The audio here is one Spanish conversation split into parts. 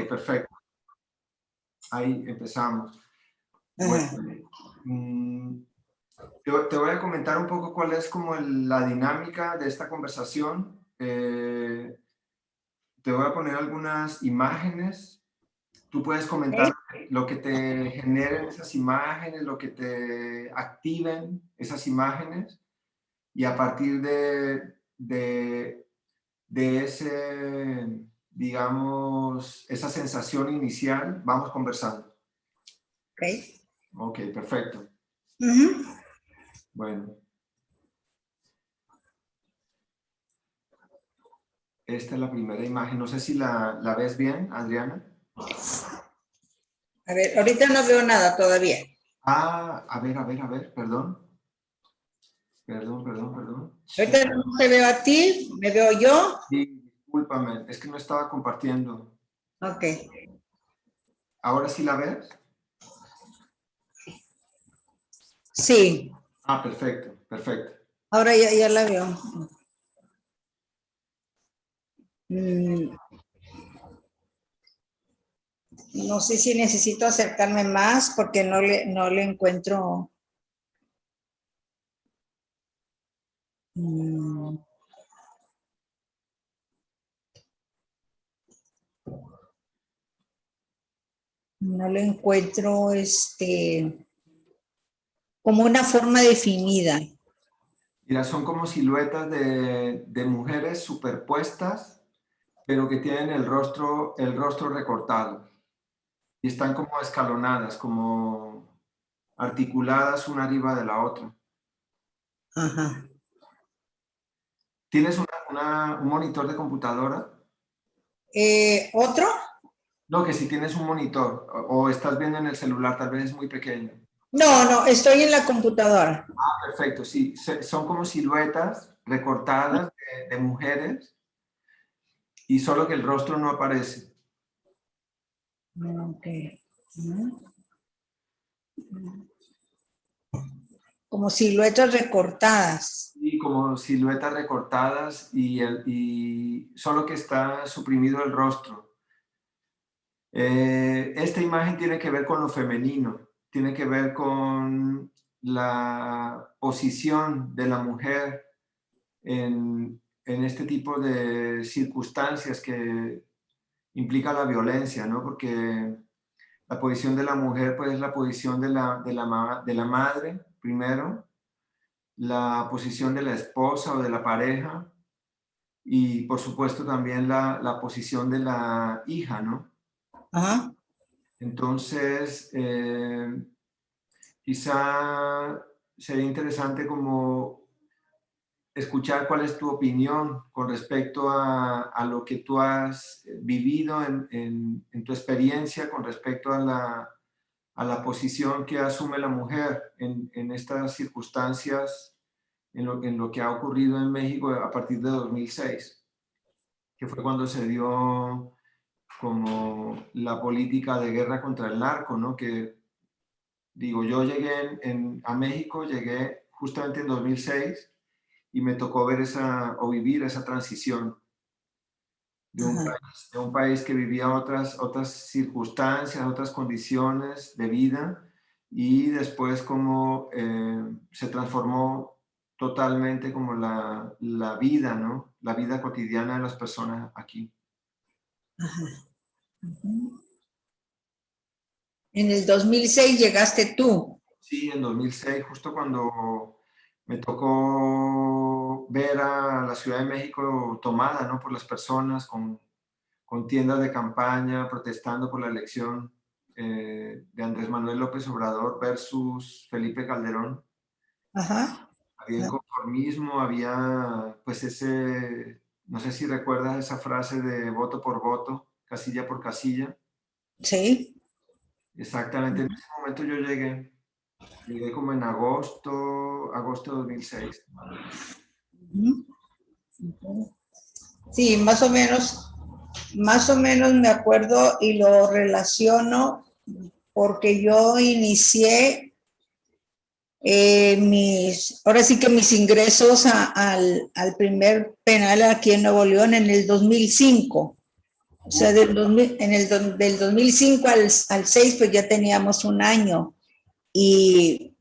perfecto. Ahí empezamos. Bueno, te voy a comentar un poco cuál es como la dinámica de esta conversación. Te voy a poner algunas imágenes. Tú puedes comentar lo que te generen esas imágenes, lo que te activen esas imágenes, y a partir de ese, digamos, esa sensación inicial, vamos conversando. Ok, perfecto. Bueno. Esta es la primera imagen. No sé si la ves bien, Adriana. A ver, ahorita no veo nada todavía. Ah, a ver, perdón. Perdón. Ahorita no te veo a ti, me veo yo. Sí, discúlpame, es que no estaba compartiendo. Ok. ¿Ahora sí la ves? Sí. Ah, perfecto. Ahora ya la veo. No sé si necesito acercarme más porque no le encuentro. No le encuentro como una forma definida. Mira, son como siluetas de mujeres superpuestas, pero que tienen el rostro recortado. Y están como escalonadas, como articuladas una arriba de la otra. Ajá. ¿Tienes un monitor de computadora? ¿Otro? No, que si tienes un monitor o estás viendo en el celular, tal vez es muy pequeño. No, estoy en la computadora. Ah, perfecto, sí. Son como siluetas recortadas de mujeres, y solo que el rostro no aparece. Ok. Como siluetas recortadas. Y como siluetas recortadas y solo que está suprimido el rostro. Esta imagen tiene que ver con lo femenino, tiene que ver con la posición de la mujer en este tipo de circunstancias que implica la violencia, ¿no? Porque la posición de la mujer, pues, es la posición de la madre, primero, la posición de la esposa o de la pareja, y por supuesto también la posición de la hija, ¿no? Ajá. Entonces, quizá sería interesante como escuchar cuál es tu opinión con respecto a lo que tú has vivido en tu experiencia con respecto a la posición que asume la mujer en estas circunstancias, en lo que ha ocurrido en México a partir de 2006, que fue cuando se dio como la política de guerra contra el narco, ¿no? Que, digo, yo llegué a México, llegué justamente en 2006, y me tocó ver o vivir esa transición de un país que vivía otras circunstancias, otras condiciones de vida, y después como se transformó totalmente como la vida, ¿no? La vida cotidiana de las personas aquí. Ajá. En el 2006 llegaste tú. Sí, en 2006, justo cuando me tocó ver a la Ciudad de México tomada, ¿no? Por las personas con tiendas de campaña protestando por la elección de Andrés Manuel López Obrador versus Felipe Calderón. Ajá. Había inconformismo, había pues no sé si recuerdas esa frase de voto por voto, casilla por casilla. Sí. Exactamente, en ese momento yo llegué como en agosto de 2006. Sí, más o menos me acuerdo y lo relaciono porque yo inicié ahora sí que mis ingresos al primer penal aquí en Nuevo León en el 2005. O sea, del 2005 al 6, pues ya teníamos un año. Y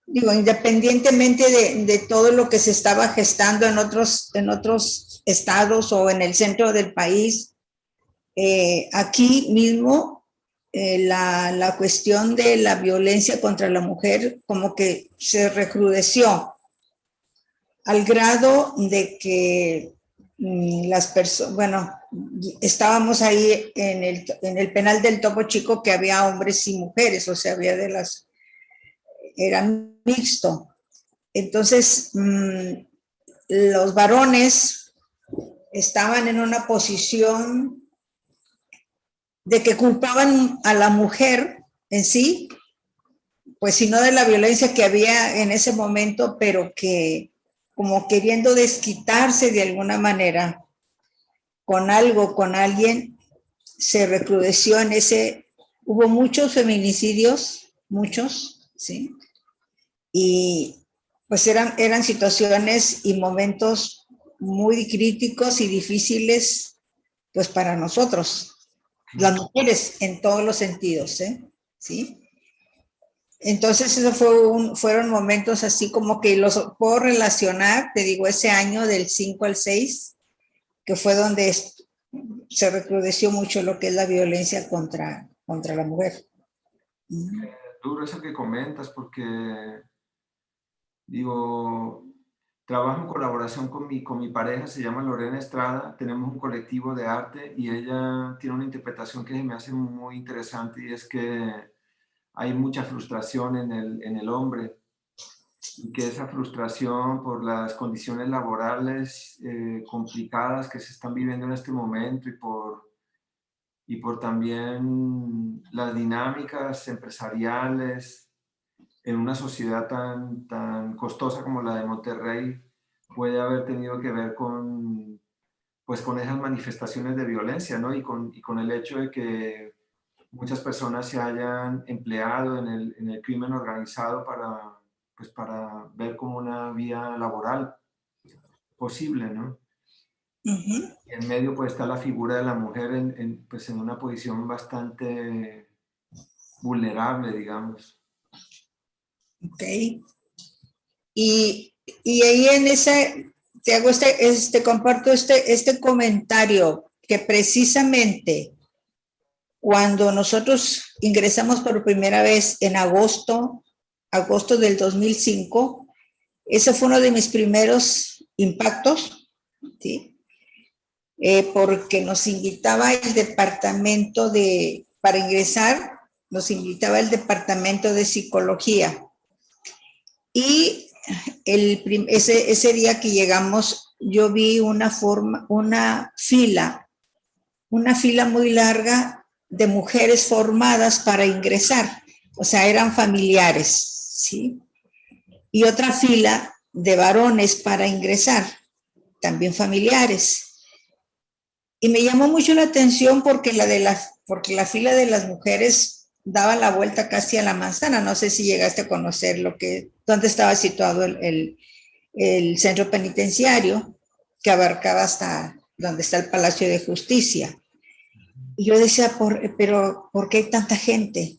digo, independientemente de todo lo que se estaba gestando en otros estados o en el centro del país, aquí mismo la cuestión de la violencia contra la mujer como que se recrudeció al grado de que las personas, bueno, estábamos ahí en el penal del Topo Chico, que había hombres y mujeres, o sea, había era mixto. Entonces, los varones estaban en una posición de que culpaban a la mujer en sí, pues si no de la violencia que había en ese momento, pero que como queriendo desquitarse de alguna manera con algo, con alguien, se recrudeció en ese, hubo muchos feminicidios, muchos, ¿sí? Y pues eran situaciones y momentos muy críticos y difíciles, pues para nosotros, las mujeres en todos los sentidos, ¿sí? Entonces, eso fueron momentos así como que los puedo relacionar, te digo, ese año del 5 al 6, que fue donde se recrudeció mucho lo que es la violencia contra la mujer. Duro eso que comentas, porque, digo, trabajo en colaboración con mi pareja, se llama Lorena Estrada, tenemos un colectivo de arte y ella tiene una interpretación que me hace muy interesante, y es que hay mucha frustración en el hombre, y que esa frustración por las condiciones laborales complicadas que se están viviendo en este momento, y por también las dinámicas empresariales en una sociedad tan costosa como la de Monterrey, puede haber tenido que ver pues con esas manifestaciones de violencia, ¿no? Y con el hecho de que muchas personas se hayan empleado en el crimen organizado pues para ver como una vía laboral posible, ¿no? Uh-huh. Y en medio pues está la figura de la mujer pues en una posición bastante vulnerable, digamos. Ok. Y ahí en ese, te hago comparto este comentario, que precisamente cuando nosotros ingresamos por primera vez en agosto del 2005, ese fue uno de mis primeros impactos, ¿sí? Porque nos invitaba el departamento para ingresar, nos invitaba el departamento de psicología. Y ese día que llegamos, yo vi una fila muy larga de mujeres formadas para ingresar, o sea, eran familiares, ¿sí? Y otra fila de varones para ingresar, también familiares. Y me llamó mucho la atención porque porque la fila de las mujeres daba la vuelta casi a la manzana. No sé si llegaste a conocer dónde estaba situado el centro penitenciario, que abarcaba hasta donde está el Palacio de Justicia. Y yo decía, pero ¿por qué hay tanta gente?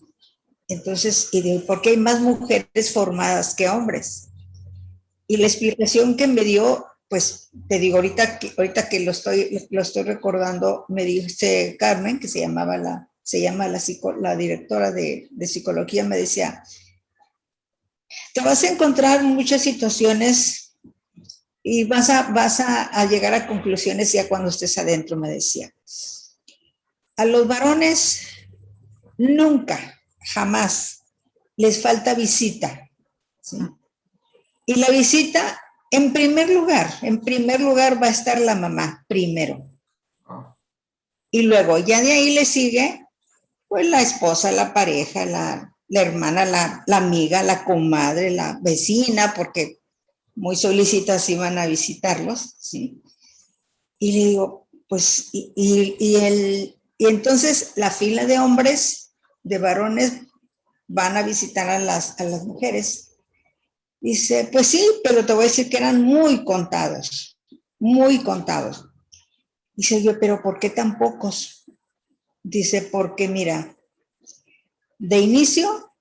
Entonces, ¿por qué hay más mujeres formadas que hombres? Y la explicación que me dio, pues te digo, ahorita que lo estoy recordando, me dice Carmen, que se llama la directora de psicología, me decía, te vas a encontrar muchas situaciones y vas a llegar a conclusiones ya cuando estés adentro, me decía. A los varones nunca, jamás les falta visita, ¿sí? Y la visita, en primer lugar va a estar la mamá, primero. Y luego, ya de ahí le sigue, pues la esposa, la pareja, la hermana, la amiga, la comadre, la vecina, porque muy solicitas iban a visitarlos, ¿sí? Y le digo, pues, y entonces la fila de hombres, de varones, van a visitar a las mujeres. Dice, pues sí, pero te voy a decir que eran muy contados, muy contados. Dice yo, pero ¿por qué tan pocos? Dice, porque mira, de inicio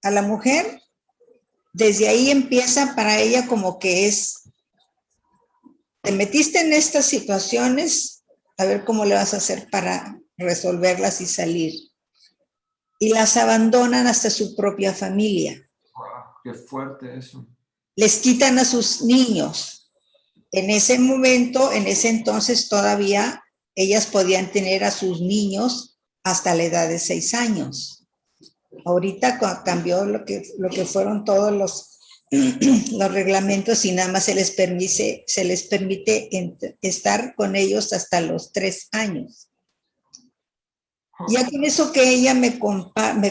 a la mujer, desde ahí empieza para ella como que es, te metiste en estas situaciones, a ver cómo le vas a hacer para resolverlas y salir. Y las abandonan hasta su propia familia. Wow, qué fuerte eso. Les quitan a sus niños. En ese momento, en ese entonces todavía ellas podían tener a sus niños hasta la edad de 6 años. Ahorita cambió lo que fueron todos los reglamentos y nada más se les permite estar con ellos hasta los 3 años. Ya con eso que ella me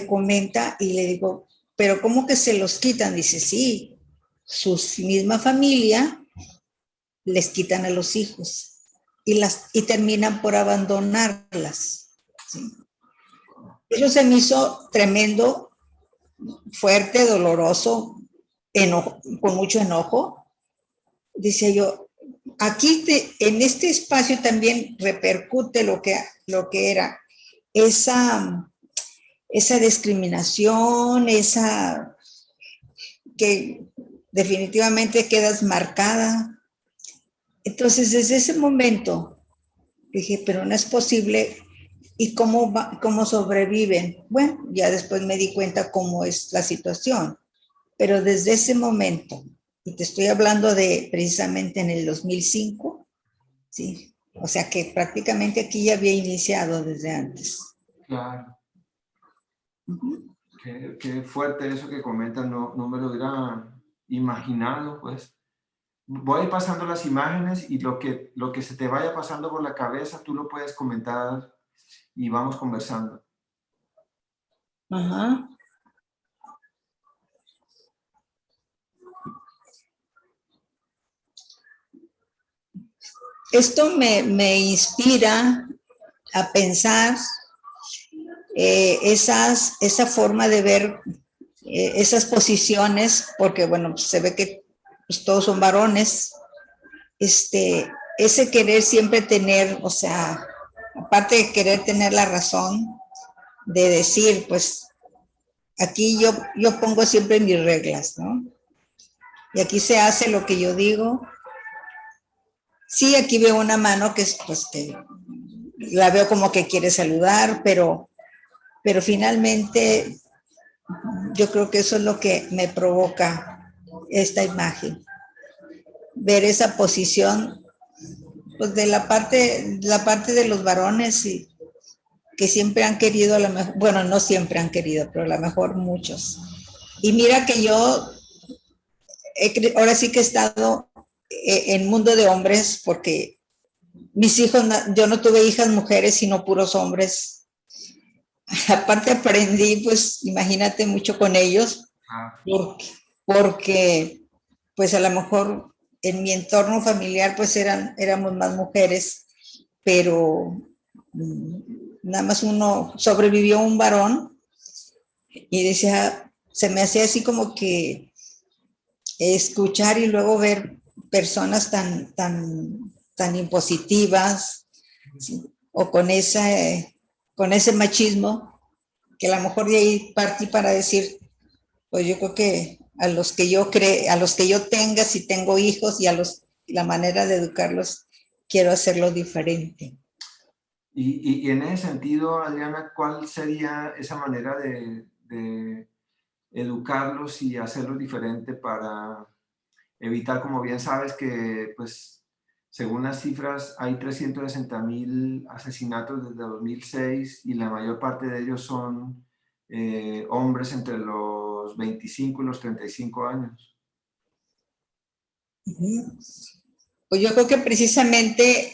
comenta y le digo, pero ¿cómo que se los quitan? Dice, sí, su misma familia les quitan a los hijos y terminan por abandonarlas. ¿Sí? Eso se me hizo tremendo, fuerte, doloroso, con mucho enojo. Dice yo, aquí en este espacio también repercute lo que era esa discriminación, esa que definitivamente quedas marcada. Entonces, desde ese momento, dije, pero no es posible. ¿Y cómo sobreviven? Bueno, ya después me di cuenta cómo es la situación. Pero desde ese momento, y te estoy hablando de precisamente en el 2005, ¿sí? O sea que prácticamente aquí ya había iniciado desde antes. Claro. Qué fuerte eso que comentan, no me lo hubiera imaginado, pues. Voy a ir pasando las imágenes y lo que se te vaya pasando por la cabeza, tú lo puedes comentar y vamos conversando. Ajá. Esto me inspira a pensar esa forma de ver esas posiciones, porque bueno, se ve que pues, todos son varones, ese querer siempre tener, o sea, aparte de querer tener la razón, de decir, pues, aquí yo pongo siempre mis reglas, ¿no? Y aquí se hace lo que yo digo. Sí, aquí veo una mano que es, pues, que la veo como que quiere saludar, pero finalmente yo creo que eso es lo que me provoca esta imagen. Ver esa posición, pues, de la parte de los varones y que siempre han querido, a lo mejor, bueno, no siempre han querido, pero a lo mejor muchos. Y mira que yo ahora sí que he estado en mundo de hombres porque mis hijos, yo no tuve hijas mujeres, sino puros hombres. Aparte aprendí, pues imagínate mucho con ellos, porque pues a lo mejor en mi entorno familiar pues éramos más mujeres, pero nada más uno sobrevivió un varón y decía, se me hacía así como que escuchar y luego ver personas tan impositivas, ¿sí? O con ese machismo, que a lo mejor de ahí partí para decir, pues yo creo que a los que yo tenga, si tengo hijos, y la manera de educarlos, quiero hacerlo diferente. Y en ese sentido, Adriana, ¿cuál sería esa manera de educarlos y hacerlos diferente para evitar, como bien sabes, que pues según las cifras hay 360.000 asesinatos desde 2006 y la mayor parte de ellos son hombres entre los 25 y los 35 años? Pues yo creo que precisamente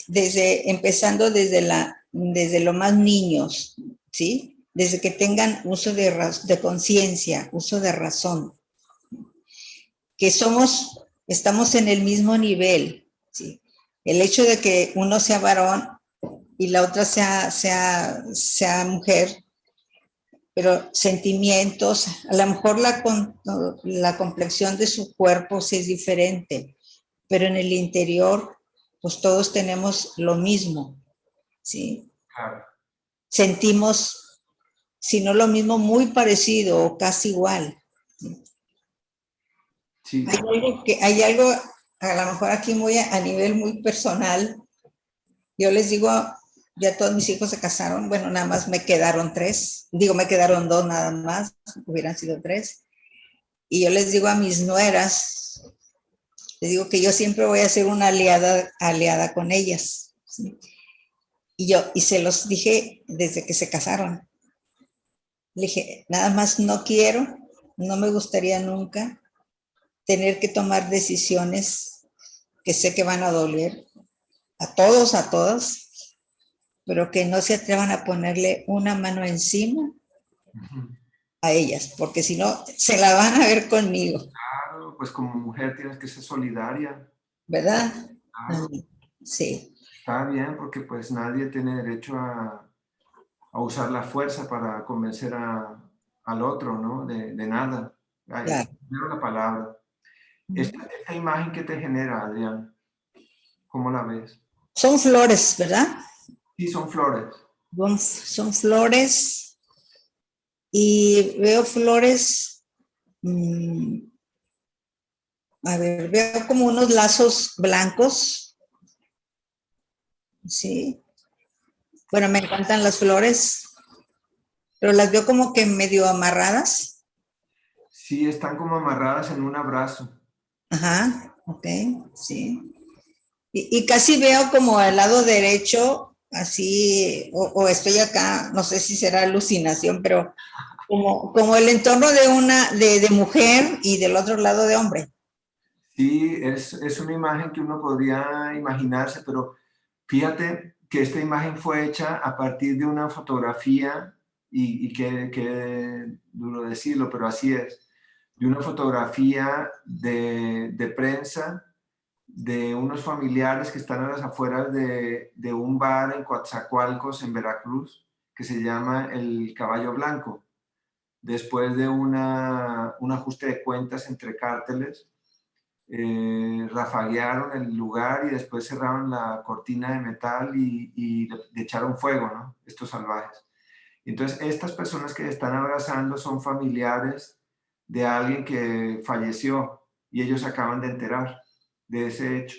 empezando desde lo más niños, ¿sí? Desde que tengan uso de conciencia, uso de razón, que estamos en el mismo nivel, ¿sí? El hecho de que uno sea varón y la otra sea mujer, pero sentimientos, a lo mejor la complexión de su cuerpo sí es diferente, pero en el interior, pues todos tenemos lo mismo, ¿sí? Claro. Sentimos, si no lo mismo, muy parecido o casi igual. Sí. Hay algo, a lo mejor aquí muy a nivel muy personal. Yo les digo, ya todos mis hijos se casaron, bueno, nada más me quedaron 3, me quedaron 2 nada más, hubieran sido 3. Y yo les digo a mis nueras, les digo que yo siempre voy a ser una aliada con ellas, ¿sí? Y se los dije desde que se casaron. Le dije, nada más no me gustaría nunca tener que tomar decisiones que sé que van a doler a todos, a todas, pero que no se atrevan a ponerle una mano encima a ellas, porque si no, se la van a ver conmigo. Claro, pues como mujer tienes que ser solidaria. ¿Verdad? Claro. Sí. Está bien, porque pues nadie tiene derecho a usar la fuerza para convencer al otro, ¿no? De nada. Ay, Claro. primero la palabra. Esta imagen que te genera, Adrián, ¿cómo la ves? Son flores, ¿verdad? Sí, son flores. Son flores y veo flores, a ver, veo como unos lazos blancos, ¿sí? Bueno, me encantan las flores, pero las veo como que medio amarradas. Sí, están como amarradas en un abrazo. Ajá, ok, sí. Y casi veo como al lado derecho, así, o estoy acá, no sé si será alucinación, pero como el entorno de mujer y del otro lado de hombre. Sí, es una imagen que uno podría imaginarse, pero fíjate que esta imagen fue hecha a partir de una fotografía, y que duro decirlo, pero así es, de una fotografía de prensa de unos familiares que están a las afueras de un bar en Coatzacoalcos, en Veracruz, que se llama El Caballo Blanco. Después de un ajuste de cuentas entre cárteles, rafaguearon el lugar y después cerraron la cortina de metal y le echaron fuego, ¿no? Estos salvajes. Entonces, estas personas que están abrazando son familiares de alguien que falleció y ellos acaban de enterar de ese hecho.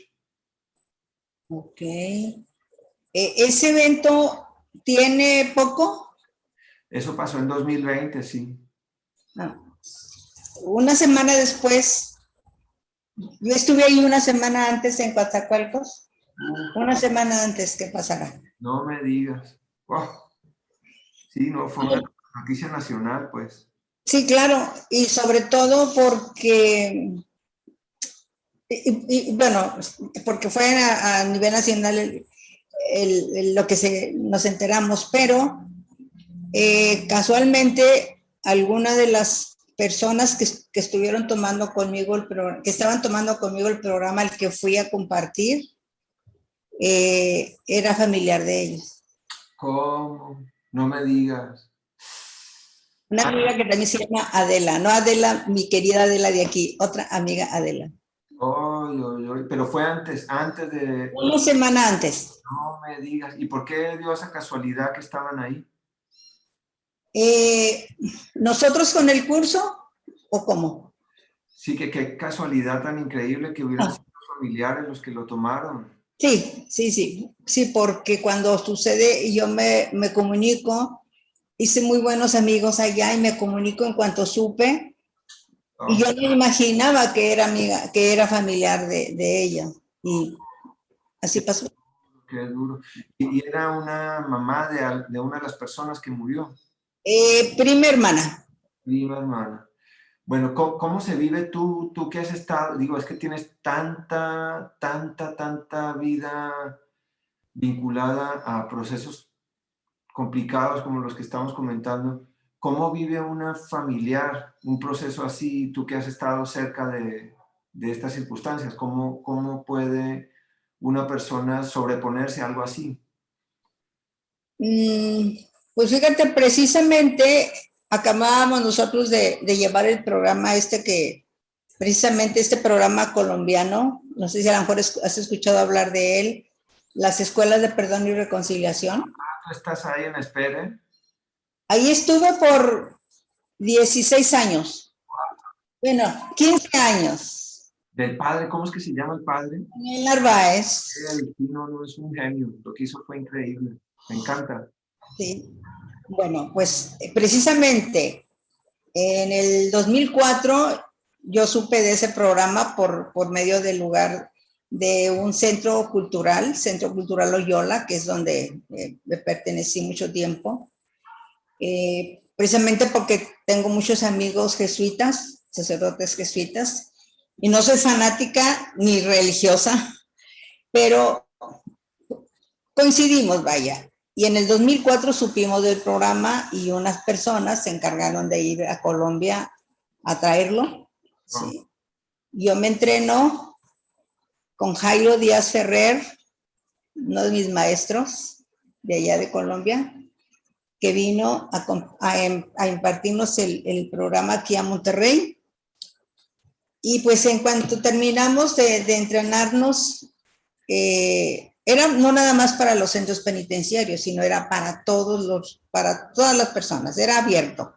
Ok. ¿Ese evento tiene poco? Eso pasó en 2020, sí. No. Una semana después, yo estuve ahí una semana antes en Coatzacoalcos. Una semana antes, ¿qué pasará? No me digas. Oh, sí, no, fue una noticia nacional, pues. Sí, claro, y sobre todo porque, bueno, porque fue a nivel nacional lo que nos enteramos, pero casualmente alguna de las personas que estuvieron tomando conmigo que estaban tomando conmigo el programa al que fui a compartir, era familiar de ellos. ¿Cómo? No me digas. Una amiga que también se llama Adela, no Adela, mi querida Adela de aquí, otra amiga Adela. Oy, oy, oy. Pero fue antes de... Una semana antes. No me digas. ¿Y por qué dio esa casualidad que estaban ahí? ¿Nosotros con el curso o cómo? Sí, que qué casualidad tan increíble que hubieran sido familiares los que lo tomaron. Sí, porque cuando sucede yo me comunico, hice muy buenos amigos allá y me comunico en cuanto supe, Oh, y yo no imaginaba que era amiga, que era familiar de ella, y así pasó. qué duro. Y era una mamá de una de las personas que murió. Prima hermana. Viva hermana. Bueno, ¿cómo se vive tú que has estado? Digo, es que tienes tanta vida vinculada a procesos complicados como los que estamos comentando. ¿Cómo vive una familiar un proceso así, tú que has estado cerca de estas circunstancias? ¿Cómo puede una persona sobreponerse a algo así? Pues fíjate, precisamente acabábamos nosotros de llevar el programa precisamente este programa colombiano no sé si a lo mejor has escuchado hablar de él, las escuelas de perdón y reconciliación. ¿Tú estás ahí en Espere? Ahí estuve por 16 años. Bueno, 15 años. ¿Del padre? ¿Cómo es que se llama el padre? Daniel Narváez. Él, no, no, es un genio. Lo que hizo fue increíble. Me encanta. Sí. Bueno, pues precisamente en el 2004 yo supe de ese programa por medio del lugar de un Centro Cultural Loyola, que es donde me pertenecí mucho tiempo. Precisamente porque tengo muchos amigos jesuitas, sacerdotes jesuitas, y no soy fanática ni religiosa, pero coincidimos, vaya. Y en el 2004 supimos del programa y unas personas se encargaron de ir a Colombia a traerlo. ¿Sí? Yo me entreno con Jairo Díaz Ferrer, uno de mis maestros de allá de Colombia, que vino a impartirnos el programa aquí a Monterrey. Y pues en cuanto terminamos de entrenarnos, era no nada más para los centros penitenciarios, sino era para para todas las personas, era abierto.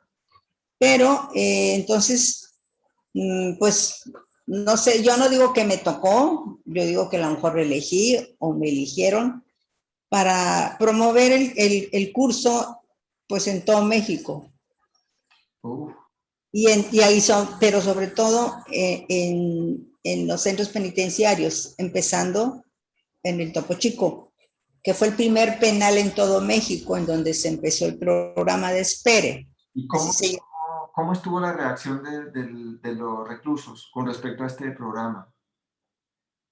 Pero entonces, pues, no sé, yo no digo que me tocó, yo digo que a lo mejor elegí o me eligieron para promover el curso, pues, en todo México. Y ahí pero sobre todo en los centros penitenciarios, empezando en el Topo Chico, que fue el primer penal en todo México en donde se empezó el programa de Espere. ¿Y cómo estuvo la reacción de los reclusos con respecto a este programa?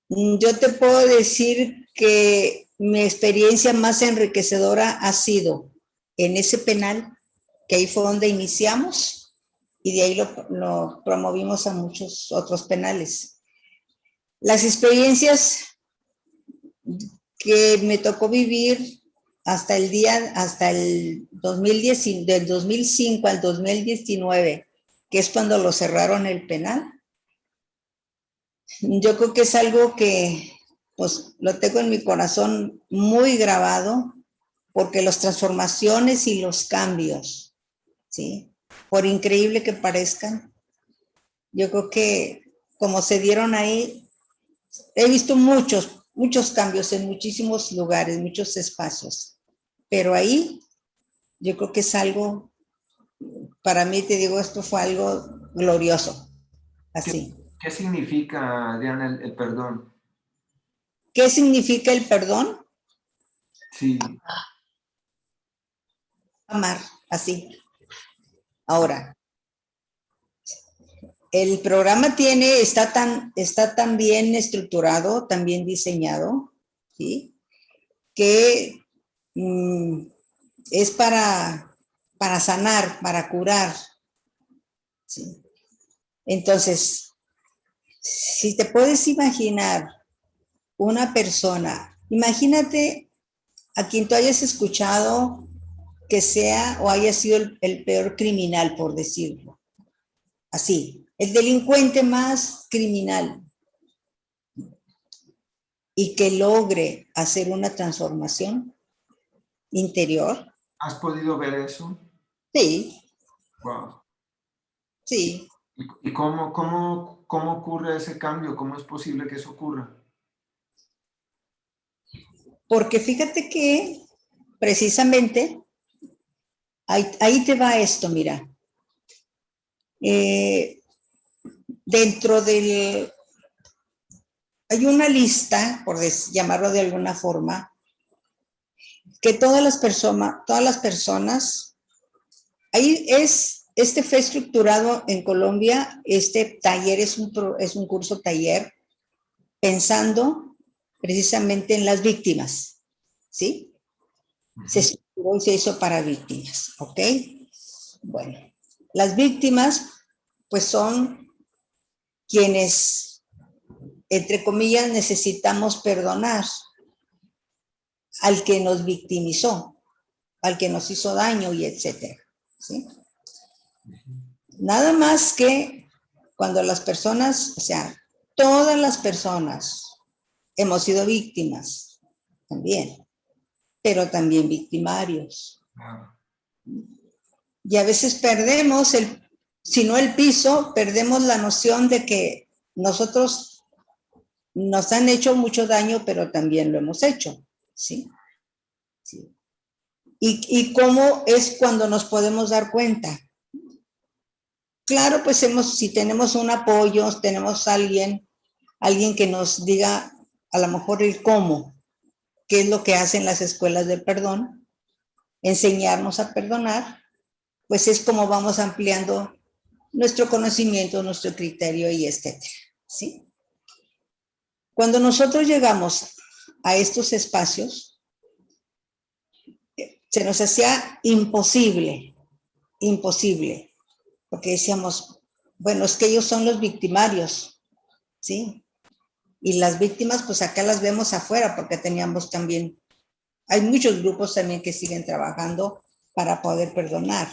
Yo te puedo decir que mi experiencia más enriquecedora ha sido en ese penal, que ahí fue donde iniciamos, y de ahí lo promovimos a muchos otros penales. Las experiencias que me tocó vivir hasta el 2010, del 2005 al 2019, que es cuando lo cerraron el penal, yo creo que es algo que pues lo tengo en mi corazón muy grabado, porque las transformaciones y los cambios, ¿sí? Por increíble que parezcan, yo creo que como se dieron ahí, he visto muchos cambios en muchísimos lugares, muchos espacios, pero ahí yo creo que es algo, para mí te digo, esto fue algo glorioso, así. ¿Qué significa, Diana, el perdón? ¿Qué significa el perdón? Sí. Amar, así. Ahora, el programa está tan bien estructurado, tan bien diseñado, ¿sí? Que es para sanar, para curar, ¿sí? Entonces, si te puedes imaginar una persona, imagínate a quien tú hayas escuchado que sea o haya sido el peor criminal, por decirlo así, el delincuente más criminal, y que logre hacer una transformación interior. ¿Has podido ver eso? Sí. Wow. Sí. ¿Y cómo ocurre ese cambio? ¿Cómo es posible que eso ocurra? Porque fíjate que precisamente ahí te va esto, mira. Dentro del... Hay una lista, por llamarlo de alguna forma, que todas las personas, ahí fue estructurado en Colombia, este taller es un curso taller pensando precisamente en las víctimas, ¿sí? Se estructuró y se hizo para víctimas, ¿ok? Bueno, las víctimas, pues son quienes, entre comillas, necesitamos perdonar al que nos victimizó, al que nos hizo daño y etcétera, ¿sí? Nada más que cuando las personas, o sea, todas las personas hemos sido víctimas también, pero también victimarios. Y a veces perdemos si no el piso, perdemos la noción de que nosotros nos han hecho mucho daño, pero también lo hemos hecho, ¿sí? Sí. ¿Y cómo es cuando nos podemos dar cuenta? Claro, pues si tenemos un apoyo, tenemos alguien que nos diga a lo mejor el cómo, qué es lo que hacen las escuelas de perdón, enseñarnos a perdonar, pues es como vamos ampliando nuestro conocimiento, nuestro criterio y etcétera, ¿sí? Cuando nosotros llegamos a estos espacios, se nos hacía imposible, porque decíamos, bueno, es que ellos son los victimarios, ¿sí? Y las víctimas, pues acá las vemos afuera, porque teníamos también, hay muchos grupos también que siguen trabajando para poder perdonar.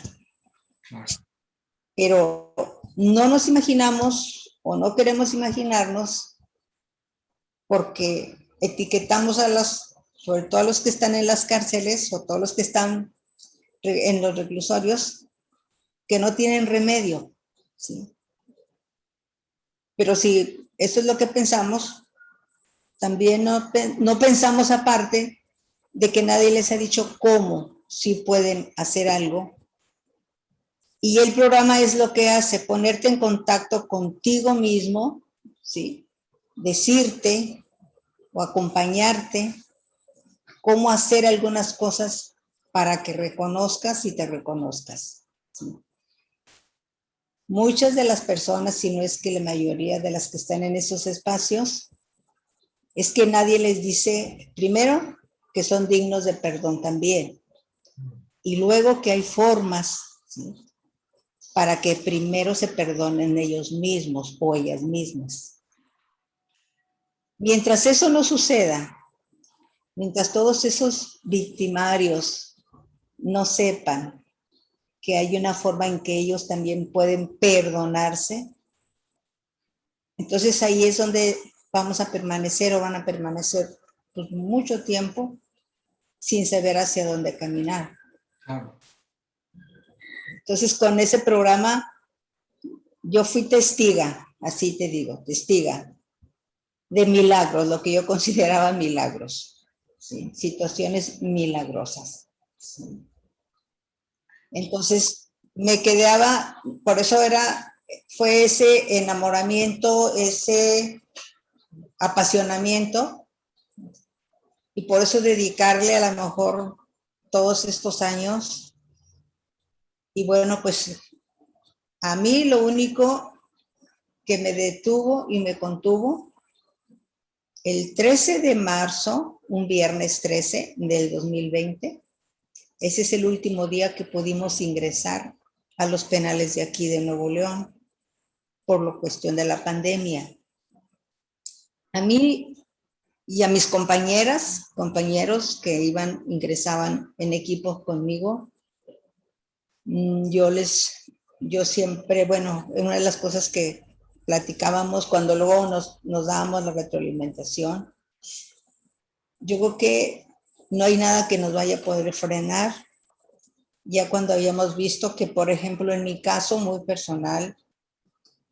Pero no nos imaginamos o no queremos imaginarnos porque etiquetamos sobre todo a los que están en las cárceles o todos los que están en los reclusorios que no tienen remedio, ¿sí? Pero si eso es lo que pensamos, también no pensamos aparte de que nadie les ha dicho cómo, si pueden hacer algo. Y el programa es lo que hace, ponerte en contacto contigo mismo, ¿sí? Decirte o acompañarte cómo hacer algunas cosas para que reconozcas y te reconozcas, ¿sí? Muchas de las personas, si no es que la mayoría de las que están en esos espacios, es que nadie les dice, primero, que son dignos de perdón también, y luego que hay formas, ¿sí?, para que primero se perdonen ellos mismos o ellas mismas. Mientras eso no suceda, mientras todos esos victimarios no sepan que hay una forma en que ellos también pueden perdonarse, entonces ahí es donde vamos a permanecer o van a permanecer pues, mucho tiempo sin saber hacia dónde caminar. Claro. Entonces con ese programa yo fui testiga, así te digo, testiga de milagros, lo que yo consideraba milagros, ¿sí? Situaciones milagrosas, ¿sí? Entonces me quedaba, por eso fue ese enamoramiento, ese apasionamiento, y por eso dedicarle a lo mejor todos estos años. Y bueno, pues a mí lo único que me detuvo y me contuvo, el 13 de marzo, un viernes 13 del 2020, ese es el último día que pudimos ingresar a los penales de aquí de Nuevo León por la cuestión de la pandemia. A mí y a mis compañeros que ingresaban en equipos conmigo, yo siempre, bueno, una de las cosas que platicábamos cuando luego nos dábamos la retroalimentación, yo creo que no hay nada que nos vaya a poder frenar, ya cuando habíamos visto que, por ejemplo, en mi caso muy personal,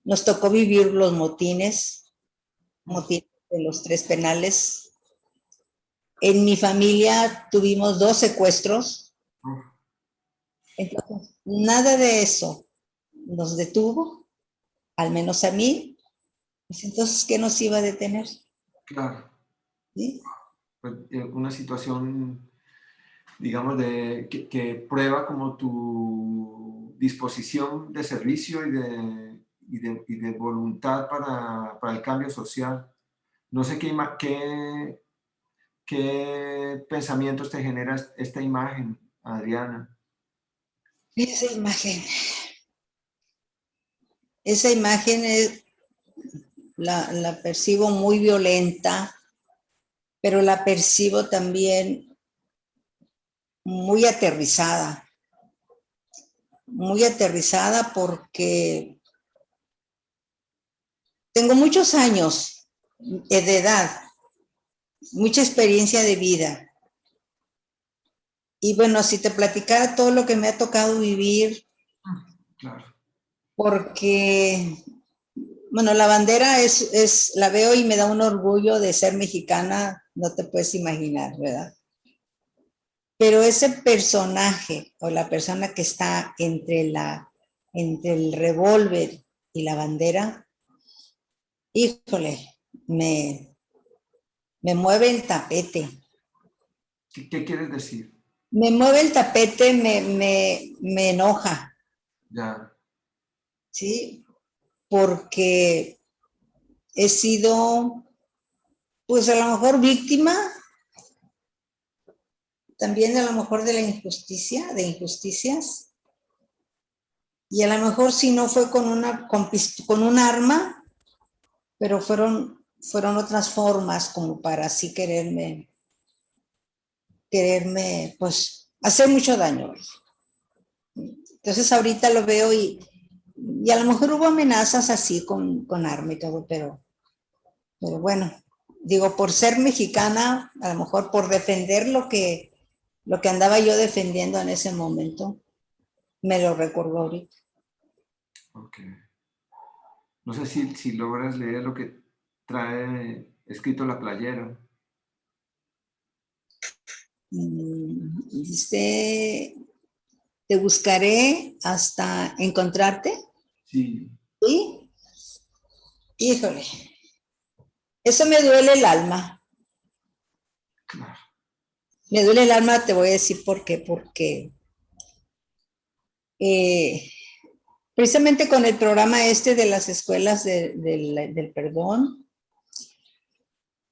nos tocó vivir los motines de los 3 penales. En mi familia tuvimos 2 secuestros. Entonces, nada de eso nos detuvo, al menos a mí. Pues entonces, ¿qué nos iba a detener? Claro. ¿Sí? Pues, una situación, digamos, que prueba como tu disposición de servicio y de voluntad para el cambio social. No sé qué pensamientos te genera esta imagen, Adriana. Esa imagen la percibo muy violenta, pero la percibo también muy aterrizada porque tengo muchos años de edad, mucha experiencia de vida. Y bueno, si te platicara todo lo que me ha tocado vivir, Claro. porque, bueno, la bandera la veo y me da un orgullo de ser mexicana, no te puedes imaginar, ¿verdad? Pero ese personaje o la persona que está entre el revólver y la bandera, híjole, me mueve el tapete. ¿Qué quieres decir? Me mueve el tapete, me enoja, Ya. ¿sí? Porque he sido, pues a lo mejor víctima, también a lo mejor de de injusticias, y a lo mejor si no fue con un arma, pero fueron otras formas como para así quererme, pues, hacer mucho daño. Entonces ahorita lo veo y a lo mejor hubo amenazas así con arma y todo, pero bueno, digo, por ser mexicana, a lo mejor por defender lo que andaba yo defendiendo en ese momento, me lo recuerdo ahorita. Ok. No sé si logras leer lo que trae escrito la playera. Dice, te buscaré hasta encontrarte. Sí, ¿Sí? Híjole, eso me duele el alma. claro. Me duele el alma, te voy a decir por qué. Porque eh, precisamente con el programa este de las escuelas del perdón,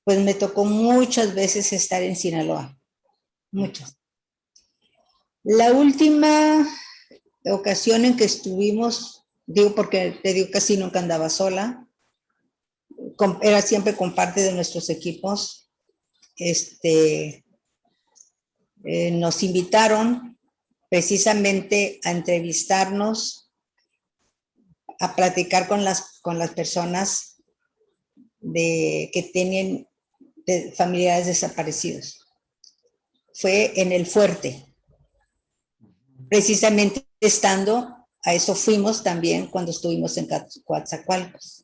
pues me tocó muchas veces estar en Sinaloa. Muchas. La última ocasión en que estuvimos, digo porque te digo casi nunca andaba sola, era siempre con parte de nuestros equipos. Nos invitaron precisamente a entrevistarnos, a platicar con las personas que tienen familiares desaparecidos. Fue en el fuerte, precisamente estando, a eso fuimos también cuando estuvimos en Coatzacoalcos.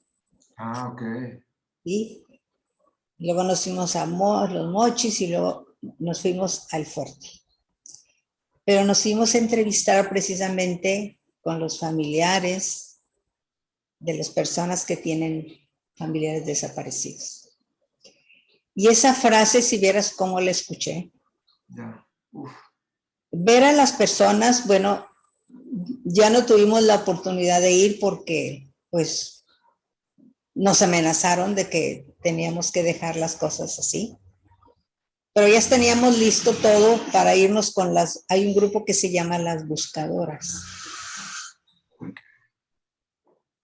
Ah, ok. ¿Sí? Luego nos fuimos a Los Mochis y luego nos fuimos al fuerte. Pero nos fuimos a entrevistar precisamente con los familiares de las personas que tienen familiares desaparecidos. Y esa frase, si vieras cómo la escuché, Ya. Uf. ver a las personas, bueno, ya no tuvimos la oportunidad de ir porque pues nos amenazaron de que teníamos que dejar las cosas así. Pero ya teníamos listo todo para irnos hay un grupo que se llama Las Buscadoras.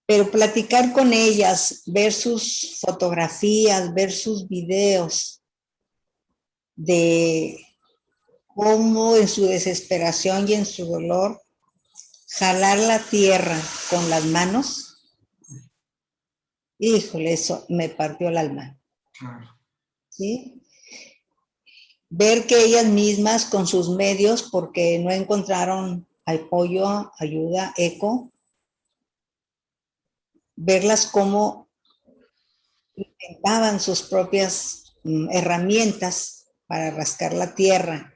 Pero platicar con ellas, ver sus fotografías, ver sus videos de cómo en su desesperación y en su dolor, jalar la tierra con las manos, híjole, eso me partió el alma. Claro. ¿Sí? Ver que ellas mismas con sus medios, porque no encontraron apoyo, ayuda, eco, verlas cómo inventaban sus propias herramientas para rascar la tierra.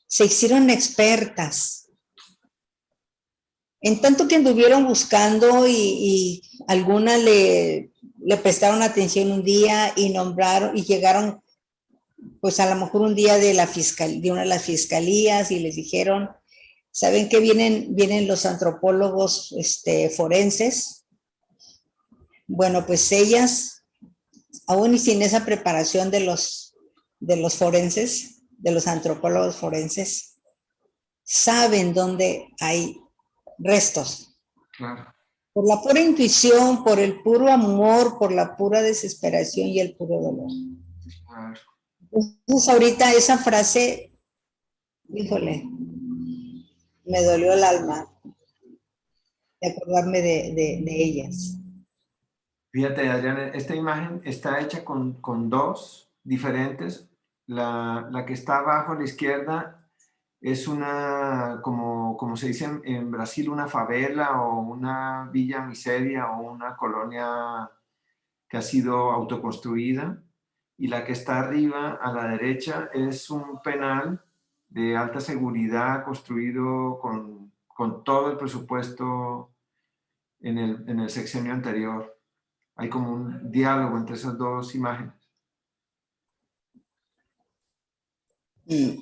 Se hicieron expertas. En tanto que anduvieron buscando y algunas le prestaron atención un día y nombraron y llegaron pues a lo mejor un día de una de las fiscalías y les dijeron, ¿saben qué? Vienen los antropólogos forenses. Bueno, pues ellas, aún y sin esa preparación de los forenses, de los antropólogos forenses, saben dónde hay restos. Claro. Por la pura intuición, por el puro amor, por la pura desesperación y el puro dolor. Claro. Entonces ahorita esa frase, híjole, me dolió el alma de acordarme de ellas. Fíjate, Adriana, esta imagen está hecha con dos diferentes. La que está abajo a la izquierda es una, como se dice en Brasil, una favela o una villa miseria o una colonia que ha sido autoconstruida. Y la que está arriba a la derecha es un penal de alta seguridad construido con todo el presupuesto en el sexenio anterior. Hay como un diálogo entre esas dos imágenes. Mm.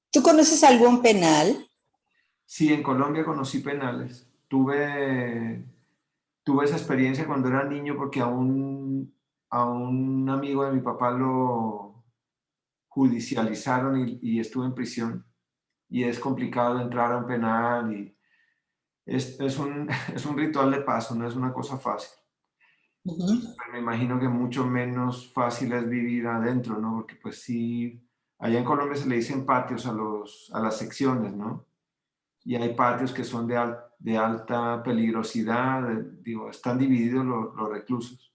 ¿Tú conoces algún penal? Sí, en Colombia conocí penales. Tuve esa experiencia cuando era niño porque a un amigo de mi papá lo judicializaron y estuve en prisión. Y es complicado entrar a un penal y es un, es un ritual de paso, no es una cosa fácil. Ujú. Pero me imagino que mucho menos fácil es vivir adentro, ¿no? Porque pues sí, allá en Colombia se le dicen patios a las secciones, ¿no? Y hay patios que son de alta peligrosidad, digo, están divididos los reclusos.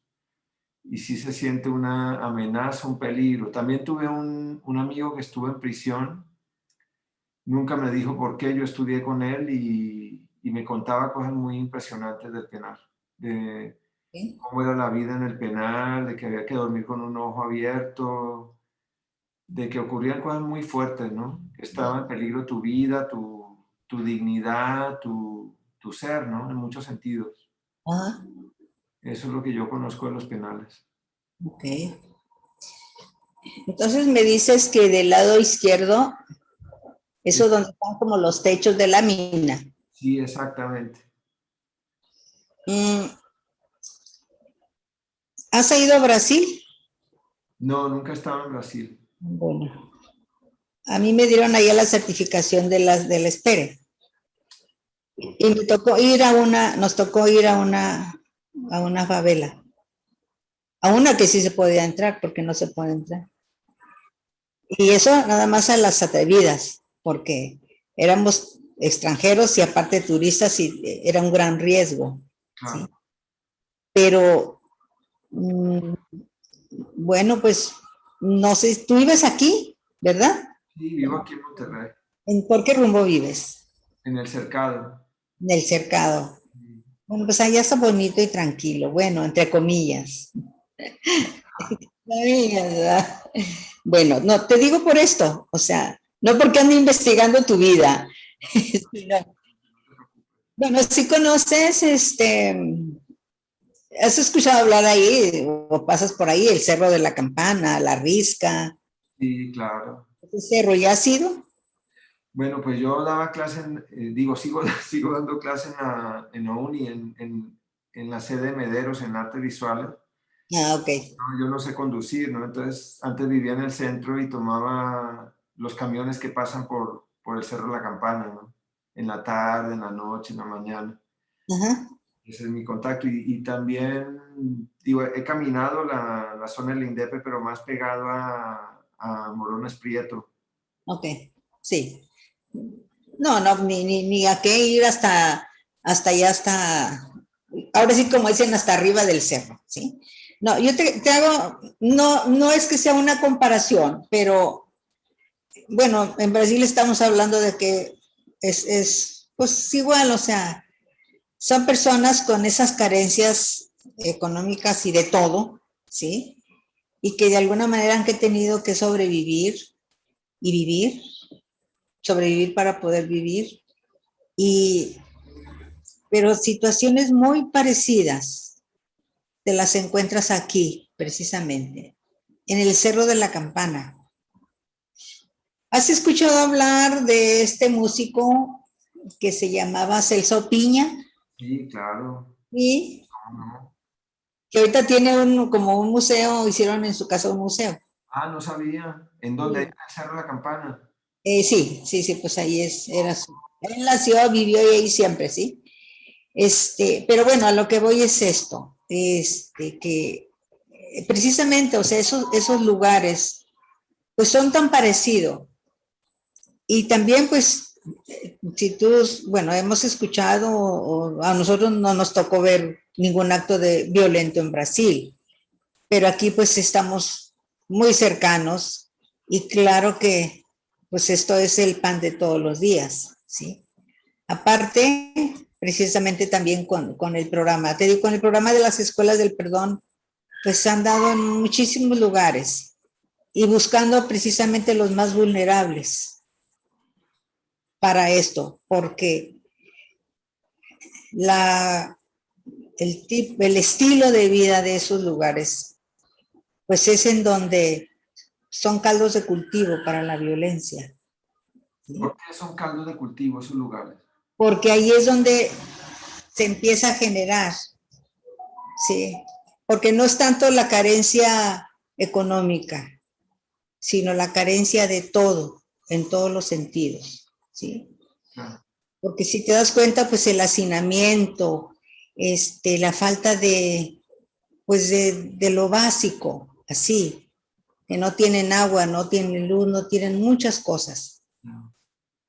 Y sí se siente una amenaza, un peligro. También tuve un amigo que estuvo en prisión, nunca me dijo por qué, yo estudié con él y me contaba cosas muy impresionantes del penal, de Sí. cómo era la vida en el penal, de que había que dormir con un ojo abierto, de que ocurrían cosas muy fuertes, ¿no? Que estaba en peligro tu vida, tu dignidad, tu ser, ¿no? En muchos sentidos. Ah, Eso es lo que yo conozco de los penales. ok. Entonces me dices que del lado izquierdo, eso Es- donde están como los techos de la mina. sí, exactamente. Mm, ¿has ido a Brasil? No, nunca he estado en Brasil. Bueno, a mí me dieron ahí la certificación del Espere. Y me tocó ir nos tocó ir a una favela. A una que sí se podía entrar, porque no se puede entrar. Y eso nada más a las atrevidas, porque éramos extranjeros y aparte turistas y era un gran riesgo, ¿sí? Claro. Pero, mm, bueno, pues, no sé, tú vives aquí, ¿verdad? Sí, vivo aquí en Monterrey, ¿Por qué rumbo vives? en el Cercado. En el Cercado. Bueno, pues allá está bonito y tranquilo, bueno, entre comillas. Ay, ¿verdad? Bueno, no, te digo por esto, o sea, no porque ando investigando tu vida, sino, bueno, si conoces, has escuchado hablar ahí, o pasas por ahí, el Cerro de la Campana, La Risca, Sí, claro. ese cerro, ¿ya has ido? Bueno, pues yo daba clase, digo, sigo dando clase en la uni, en la sede de Mederos, en artes visuales. Ah, ok. No, yo no sé conducir, ¿no? Entonces, antes vivía en el centro y tomaba los camiones que pasan por el Cerro de la Campana, ¿no? En la tarde, en la noche, en la mañana. Ajá, Ese es mi contacto. Y también, digo, he caminado la zona del Indepe, pero más pegado a Morones Prieto. ok, sí. No, no, ni a qué ir hasta allá, ahora sí como dicen, hasta arriba del cerro, ¿sí? No, yo te hago, no es que sea una comparación, pero bueno, en Brasil estamos hablando de que pues igual, o sea, son personas con esas carencias económicas y de todo, ¿sí? Y que de alguna manera han tenido que sobrevivir y vivir, sobrevivir para poder vivir. Y pero situaciones muy parecidas te las encuentras aquí, precisamente, en el Cerro de la Campana. ¿Has escuchado hablar de este músico que se llamaba Celso Piña? Sí, claro. Y ¿Cómo no? que ahorita tiene como un museo, hicieron en su casa un museo. Ah, no sabía. ¿En dónde? Ahí en el Cerro de la Campana. Sí, sí, sí, pues ahí era él nació, vivió ahí siempre, ¿sí? Pero bueno, a lo que voy es esto, que precisamente, o sea, esos lugares, pues son tan parecidos. Y también, pues, si tú, bueno, hemos escuchado, o a nosotros no nos tocó ver ningún acto violento en Brasil, pero aquí pues estamos muy cercanos y claro que pues esto es el pan de todos los días, ¿sí? Aparte, precisamente también con el programa, te digo, con el programa de las escuelas del perdón, pues se han dado en muchísimos lugares y buscando precisamente los más vulnerables para esto, porque el estilo de vida de esos lugares, pues es en donde son caldos de cultivo para la violencia. ¿Sí? ¿Por qué son caldos de cultivo esos lugares? Porque ahí es donde se empieza a generar, ¿sí? Porque no es tanto la carencia económica, sino la carencia de todo, en todos los sentidos, ¿sí? Claro. Porque si te das cuenta, pues el hacinamiento, la falta pues de lo básico, así, que no tienen agua, no tienen luz, no tienen muchas cosas. No.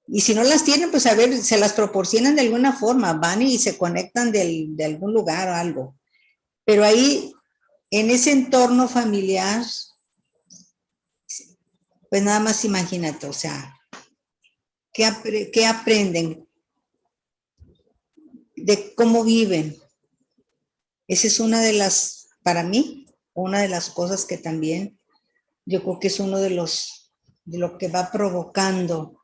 Y si no las tienen, pues a ver, se las proporcionan de alguna forma, van y se conectan de algún lugar o algo. Pero ahí, en ese entorno familiar, pues nada más imagínate, o sea, ¿qué aprenden? De cómo viven. Esa es una de las, para mí, una de las cosas que también yo creo que es uno de lo que va provocando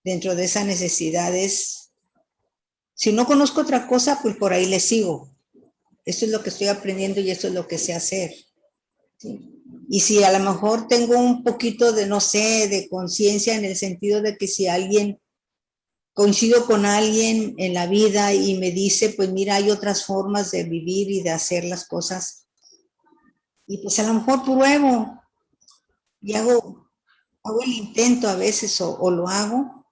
dentro de esa necesidad es, si no conozco otra cosa, pues por ahí le sigo. Esto es lo que estoy aprendiendo y esto es lo que sé hacer. ¿Sí? Y si a lo mejor tengo un poquito de, no sé, de conciencia en el sentido de que si alguien, coincido con alguien en la vida y me dice, pues mira, hay otras formas de vivir y de hacer las cosas, y pues a lo mejor pruebo y hago el intento a veces o lo hago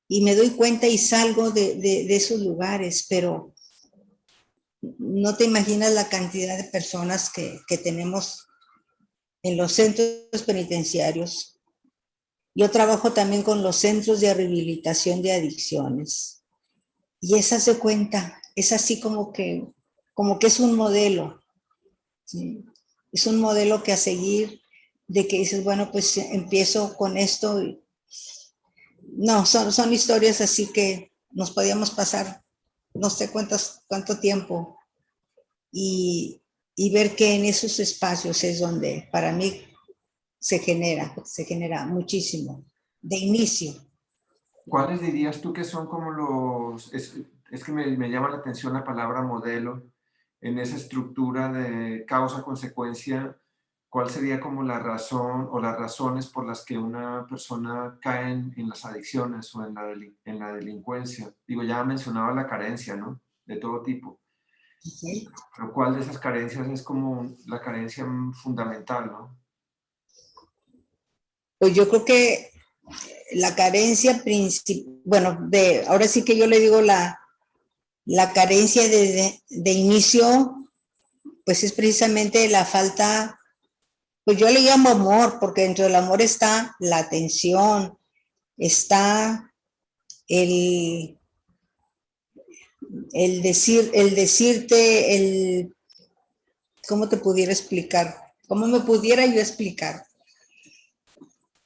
y me doy cuenta y salgo de esos lugares, pero no te imaginas la cantidad de personas que tenemos en los centros penitenciarios. Yo trabajo también con los centros de rehabilitación de adicciones y esa se cuenta, es así como que es un modelo, ¿sí? Es un modelo que a seguir, de que dices, bueno, pues empiezo con esto. Y no, son historias así que nos podíamos pasar no sé cuánto tiempo y ver que en esos espacios es donde para mí se genera muchísimo de inicio. ¿Cuáles dirías tú que son como los, es que me llama la atención la palabra modelo, en esa estructura de causa-consecuencia? ¿Cuál sería como la razón o las razones por las que una persona cae en las adicciones o en la delincuencia? Digo, ya mencionaba la carencia, ¿no? De todo tipo. ¿Sí? Pero ¿cuál de esas carencias es como la carencia fundamental, ¿no? Pues yo creo que la carencia principal, bueno, ahora sí que yo le digo la carencia de inicio, pues es precisamente la falta, pues yo le llamo amor, porque dentro del amor está la atención, está el, el decirte, ¿cómo te pudiera explicar? ¿Cómo me pudiera yo explicar?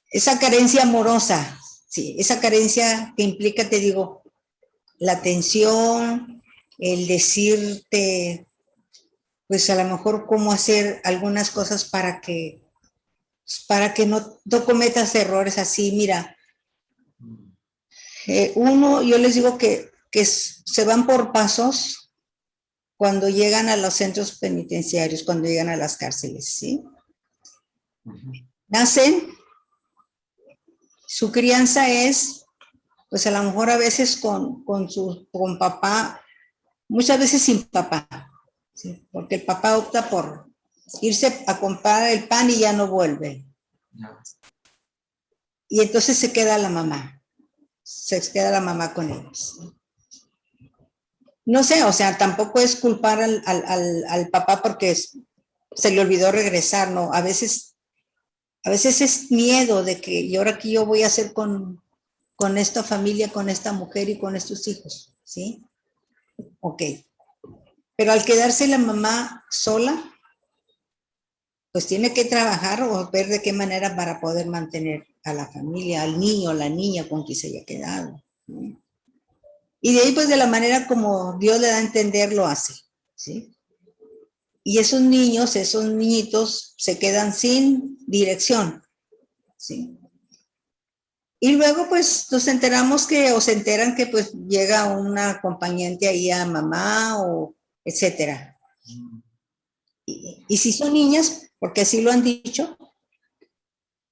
Esa carencia amorosa, sí, esa carencia que implica, te digo, la atención, el decirte, pues a lo mejor cómo hacer algunas cosas para que no cometas errores así. Mira, yo les digo que se van por pasos cuando llegan a los centros penitenciarios, cuando llegan a las cárceles, ¿sí? Nacen, su crianza es, pues a lo mejor a veces con papá, muchas veces sin papá, ¿sí? Porque el papá opta por irse a comprar el pan y ya no vuelve. Ya. Y entonces se queda la mamá con ellos. No sé, o sea, tampoco es culpar al papá porque se le olvidó regresar, ¿no? A veces es miedo de que, ¿y ahora qué yo voy a hacer con con esta familia, con esta mujer y con estos hijos, ¿sí? Ok. Pero al quedarse la mamá sola, pues tiene que trabajar o ver de qué manera para poder mantener a la familia, al niño, a la niña con quien se haya quedado, ¿sí? Y de ahí, pues de la manera como Dios le da a entender, lo hace, ¿sí? Y esos niños, esos niñitos, se quedan sin dirección, ¿sí? Y luego, pues, nos enteramos que, o se enteran que, pues, llega una acompañante ahí a mamá o etcétera. Y si son niñas, porque así lo han dicho,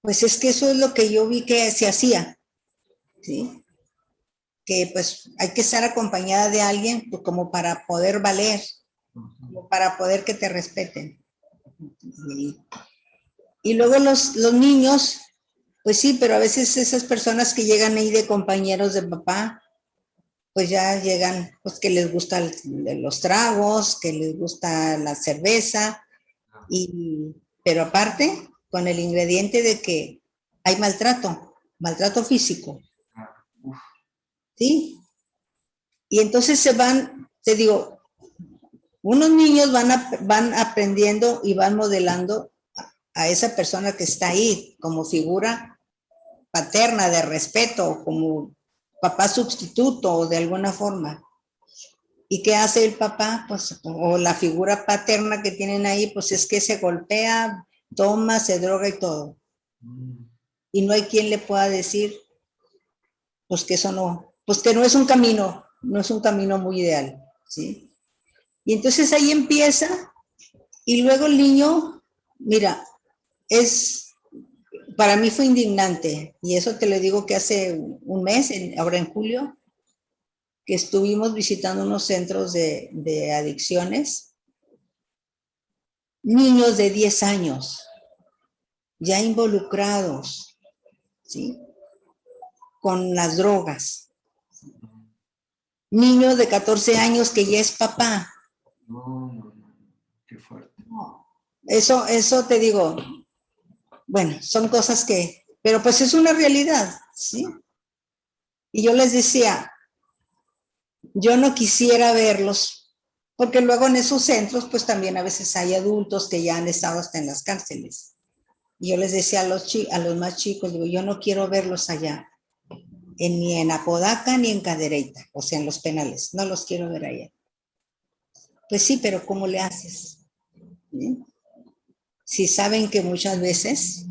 pues es que eso es lo que yo vi que se hacía, ¿sí? Que, pues, hay que estar acompañada de alguien, pues, como para poder valer, como para poder que te respeten. Y luego los niños, pues sí, pero a veces esas personas que llegan ahí de compañeros de papá, pues ya llegan, pues que les gustan los tragos, que les gusta la cerveza, pero aparte, con el ingrediente de que hay maltrato físico, ¿sí? Y entonces se van, te digo, unos niños van aprendiendo y van modelando a esa persona que está ahí como figura paterna de respeto, como papá sustituto o de alguna forma. ¿Y qué hace el papá? Pues, o la figura paterna que tienen ahí, pues es que se golpea, toma, se droga y todo. Y no hay quien le pueda decir, pues que eso no, pues que no es un camino, no es un camino muy ideal, ¿sí? Y entonces ahí empieza, y luego el niño, mira, para mí fue indignante, y eso te lo digo que hace un mes, ahora en julio, que estuvimos visitando unos centros de adicciones, niños de 10 años, ya involucrados, ¿sí? Con las drogas. Niño de 14 años que ya es papá. No, qué fuerte. Eso te digo, bueno, son cosas que, pero pues es una realidad, ¿sí? Y yo les decía, yo no quisiera verlos, porque luego en esos centros, pues también a veces hay adultos que ya han estado hasta en las cárceles. Y yo les decía a los más chicos, digo, yo no quiero verlos allá, ni en Apodaca ni en Cadereyta, o sea, en los penales, no los quiero ver allá. Pues sí, pero ¿cómo le haces? ¿Sí? Si saben que muchas veces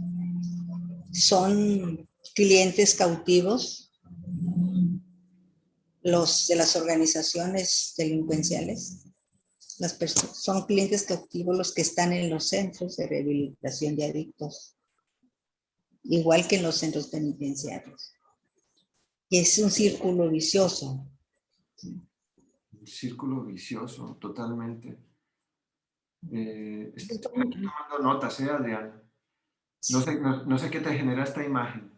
son clientes cautivos los de las organizaciones delincuenciales, son clientes cautivos los que están en los centros de rehabilitación de adictos, igual que en los centros penitenciarios. Y es un círculo vicioso. Un círculo vicioso, totalmente. Estoy aquí tomando notas, Adrián. No sé qué te genera esta imagen.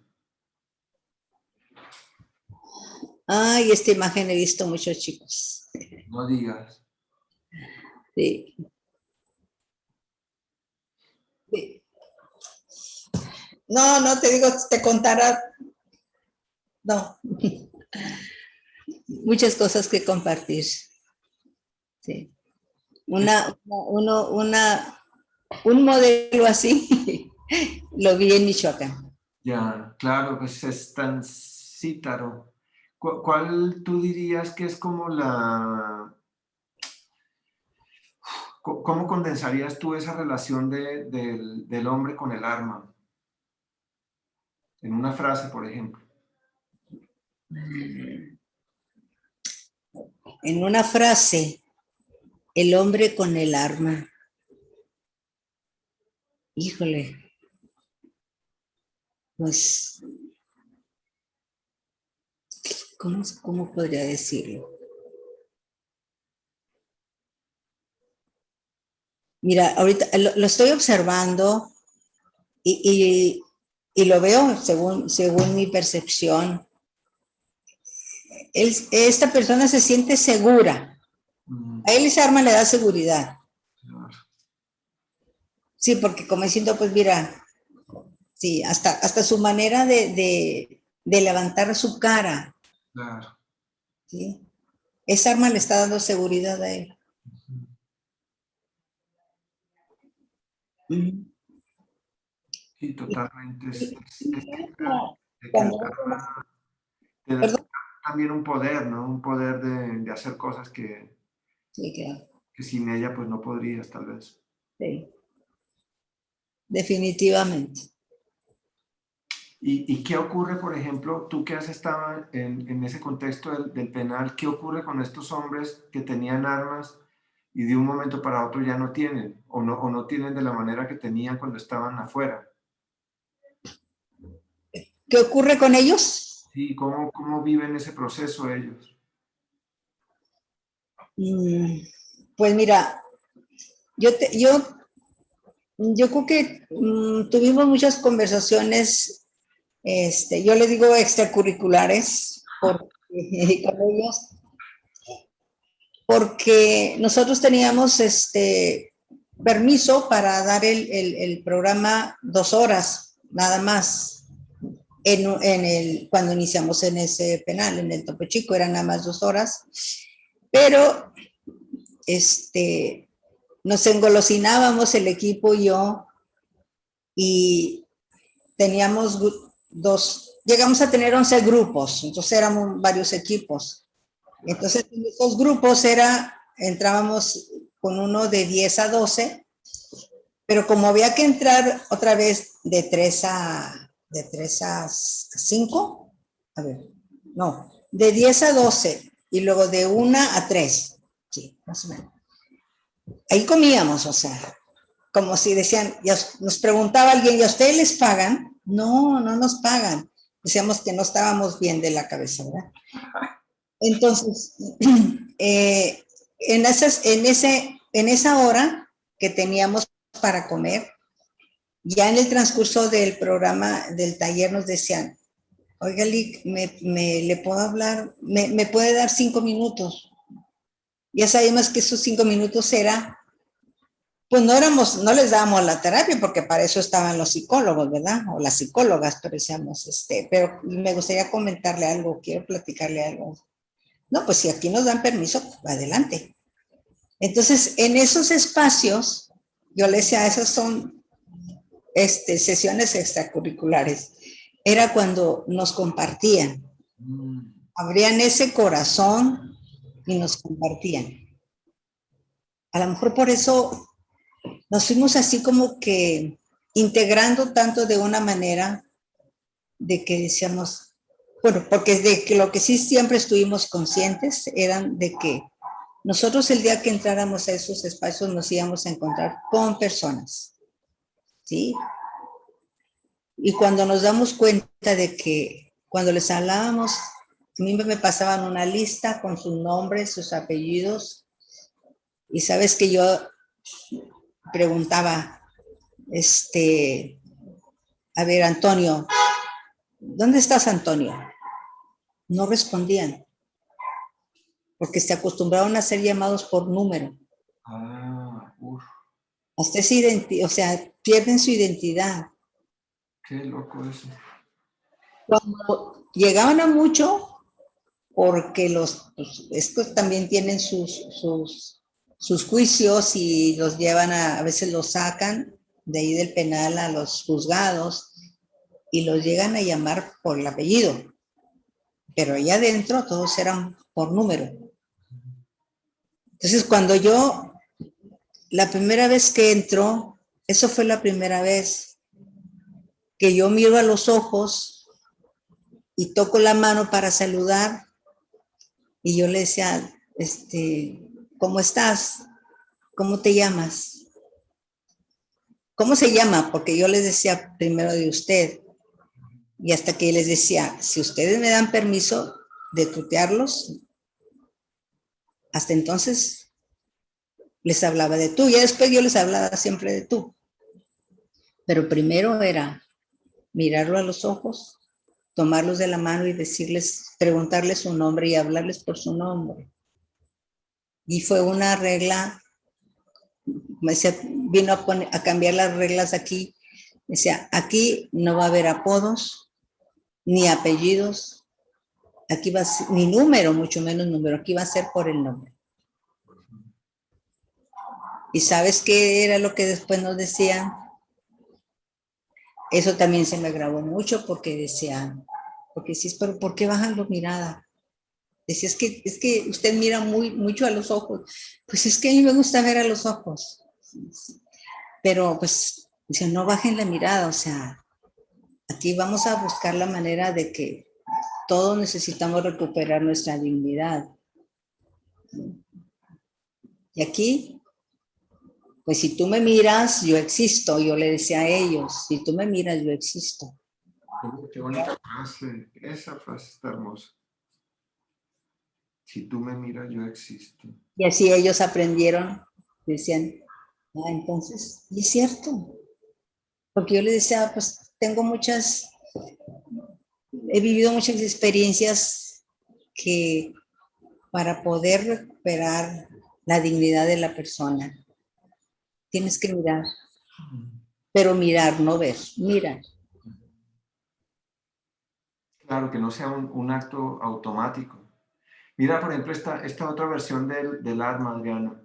Ay, esta imagen he visto muchos chicos. No digas. Sí. Sí. No, te digo, te contara, no, muchas cosas que compartir. Sí. Un modelo así, lo vi en Michoacán. Ya, claro, pues es tan cítaro. ¿Cuál tú dirías que es como ¿Cómo condensarías tú esa relación del hombre con el arma? En una frase, por ejemplo. En una frase, el hombre con el arma. Híjole, pues, ¿cómo podría decirlo? Mira, ahorita lo estoy observando y lo veo según mi percepción. Esta persona se siente segura. A él esa arma le da seguridad. Sí, porque como diciendo, pues mira, sí, hasta su manera de de levantar su cara. Claro. ¿Sí? Esa arma le está dando seguridad a él. Sí, totalmente. Cuando, Te da perdón. también un poder, ¿no? Un poder de hacer cosas Sí, claro. que sin ella pues no podrías tal vez. Sí. Definitivamente. ¿Y qué ocurre, por ejemplo, tú que has estado en ese contexto del penal, qué ocurre con estos hombres que tenían armas y de un momento para otro ya no tienen o no tienen de la manera que tenían cuando estaban afuera? ¿Qué ocurre con ellos? Sí, ¿cómo viven ese proceso ellos? Pues mira, yo creo que tuvimos muchas conversaciones, yo le digo extracurriculares, con ellos, porque nosotros teníamos permiso para dar el programa 2 horas, nada más. Cuando iniciamos en ese penal, en el Topo Chico, eran nada más 2 horas, pero nos engolosinábamos el equipo y yo, y teníamos llegamos a tener 11 grupos, entonces éramos varios equipos. Entonces, en esos grupos entrábamos con uno de 10 a 12, pero como había que entrar otra vez de 3 a 5, a ver, no, de 10 a 12 y luego de 1 a 3, sí, más o menos. Ahí comíamos, o sea, como si decían, nos preguntaba alguien, ¿y a ustedes les pagan? No, no nos pagan. Decíamos que no estábamos bien de la cabeza, ¿verdad? Entonces, en esa hora que teníamos para comer, ya en el transcurso del programa, del taller, nos decían, oiga, Lick, ¿le puedo hablar? ¿Me puede dar 5 minutos? Ya sabíamos que esos 5 minutos pues no les dábamos la terapia, porque para eso estaban los psicólogos, ¿verdad? O las psicólogas, pero decíamos, pero me gustaría comentarle algo, quiero platicarle algo. No, pues si aquí nos dan permiso, adelante. Entonces, en esos espacios, yo le decía, esas son sesiones extracurriculares. Era cuando nos compartían, abrían ese corazón y nos compartían. A lo mejor por eso nos fuimos así como que integrando tanto de una manera de que decíamos, bueno, porque de que lo que sí siempre estuvimos conscientes eran de que nosotros el día que entráramos a esos espacios nos íbamos a encontrar con personas, ¿sí? Y cuando nos damos cuenta de que cuando les hablábamos, a mí me pasaban una lista con sus nombres, sus apellidos, y sabes que yo preguntaba, a ver, Antonio, ¿dónde estás, Antonio? No respondían, porque se acostumbraron a ser llamados por número. Ah, uf. Hasta o sea, pierden su identidad. Qué loco eso. Cuando llegaban a mucho, porque pues, estos también tienen sus juicios y los llevan a veces los sacan de ahí del penal a los juzgados y los llegan a llamar por el apellido, pero allá adentro todos eran por número. Entonces, la primera vez que entro, eso fue la primera vez que yo miro a los ojos y toco la mano para saludar, y yo le decía, ¿cómo estás? ¿Cómo te llamas? ¿Cómo se llama? Porque yo les decía primero de usted, y hasta que les decía, si ustedes me dan permiso de tutearlos, hasta entonces les hablaba de tú, y después yo les hablaba siempre de tú. Pero primero era mirarlo a los ojos, tomarlos de la mano y preguntarles su nombre y hablarles por su nombre. Y fue una regla, me decía, vino a cambiar las reglas aquí. Decía, aquí no va a haber apodos, ni apellidos, aquí va a ser, ni número, mucho menos número, aquí va a ser por el nombre. ¿Y sabes qué era lo que después nos decían? Eso también se me grabó mucho porque decían, porque sí, pero ¿por qué bajan la mirada? Decía, es que usted mira mucho a los ojos. Pues es que a mí me gusta ver a los ojos. Pero pues, dice, no bajen la mirada, o sea, aquí vamos a buscar la manera de que todos necesitamos recuperar nuestra dignidad. Y aquí, pues si tú me miras, yo existo. Yo le decía a ellos, si tú me miras, yo existo. Qué bonita frase. Esa frase está hermosa. Si tú me miras, yo existo. Y así ellos aprendieron, decían, ah, entonces, y es cierto. Porque yo les decía, pues tengo he vivido muchas experiencias que para poder recuperar la dignidad de la persona, tienes que mirar, pero mirar, no ver, mirar. Claro, que no sea un acto automático. Mira, por ejemplo, esta otra versión del arma, Adriana.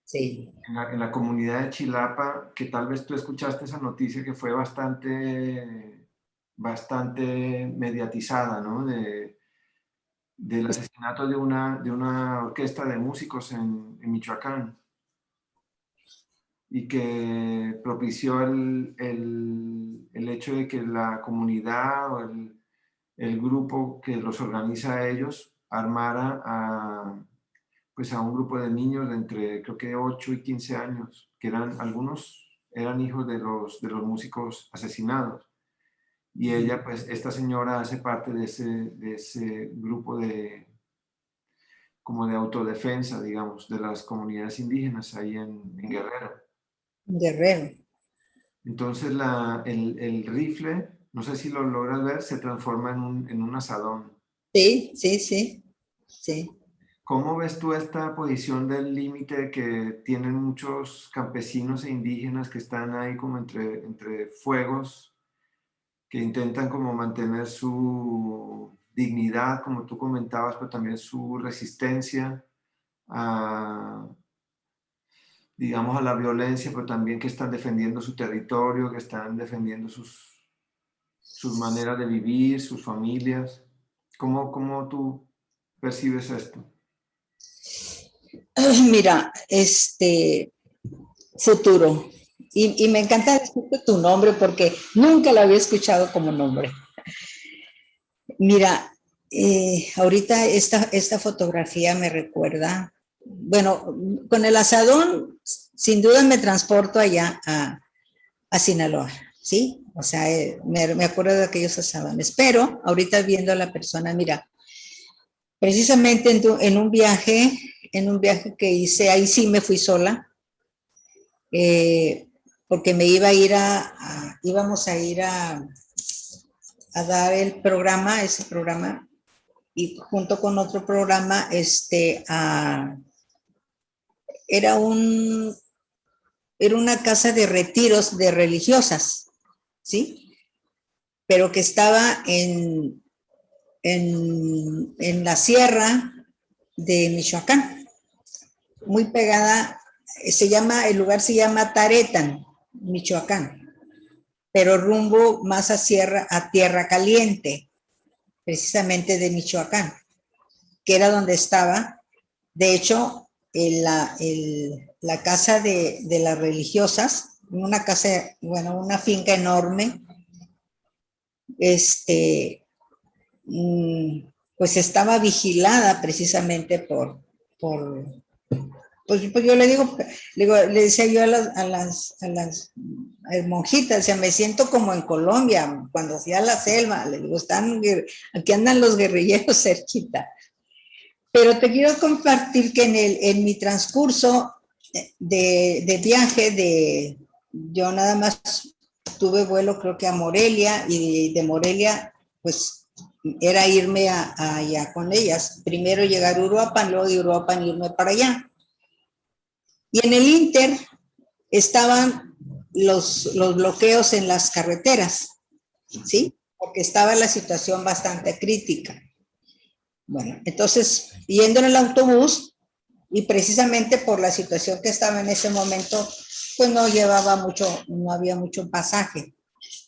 Sí. En la comunidad de Chilapa, que tal vez tú escuchaste esa noticia que fue bastante mediatizada, ¿no? Del asesinato de una orquesta de músicos en Michoacán y que propició el hecho de que la comunidad o el grupo que los organiza a ellos armara pues a un grupo de niños de entre creo que 8 y 15 años, que algunos eran hijos de los músicos asesinados. Y ella, pues esta señora hace parte de ese grupo como de autodefensa, digamos, de las comunidades indígenas ahí en Guerrero. Guerrero. Entonces el rifle, no sé si lo logras ver, se transforma en un asadón. Sí, sí, sí, sí. ¿Cómo ves tú esta posición del límite que tienen muchos campesinos e indígenas que están ahí como entre fuegos, que intentan como mantener su dignidad, como tú comentabas, pero también su resistencia a, digamos, a la violencia, pero también que están defendiendo su territorio, que están defendiendo sus maneras de vivir, sus familias? ¿Cómo tú percibes esto? Mira, futuro. Y me encanta decirte tu nombre porque nunca lo había escuchado como nombre. Mira, ahorita esta fotografía me recuerda, bueno, con el asadón, sin duda me transporto allá a Sinaloa, ¿sí? O sea, me acuerdo de aquellos asadones, pero ahorita viendo a la persona, mira, precisamente en un viaje que hice, ahí sí me fui sola, porque me iba a ir íbamos a ir a dar ese programa, y junto con otro programa, era era una casa de retiros de religiosas, ¿sí? Pero que estaba en la sierra de Michoacán, muy pegada, el lugar se llama Taretan, Michoacán, pero rumbo más a Tierra Caliente, precisamente de Michoacán, que era donde estaba, de hecho, la casa de las religiosas, una casa, bueno, una finca enorme, pues estaba vigilada precisamente por pues yo le decía yo a las monjitas, o sea, me siento como en Colombia, cuando fui a la selva, le digo, aquí andan los guerrilleros cerquita. Pero te quiero compartir que en mi transcurso de viaje, yo nada más tuve vuelo creo que a Morelia, y de Morelia pues era irme allá con ellas. Primero llegar a Uruapan, luego de Uruapan irme para allá. Y en el Inter estaban los bloqueos en las carreteras, ¿sí? porque estaba la situación bastante crítica. Bueno, entonces, yendo en el autobús, y precisamente por la situación que estaba en ese momento, pues no llevaba mucho, no había mucho pasaje.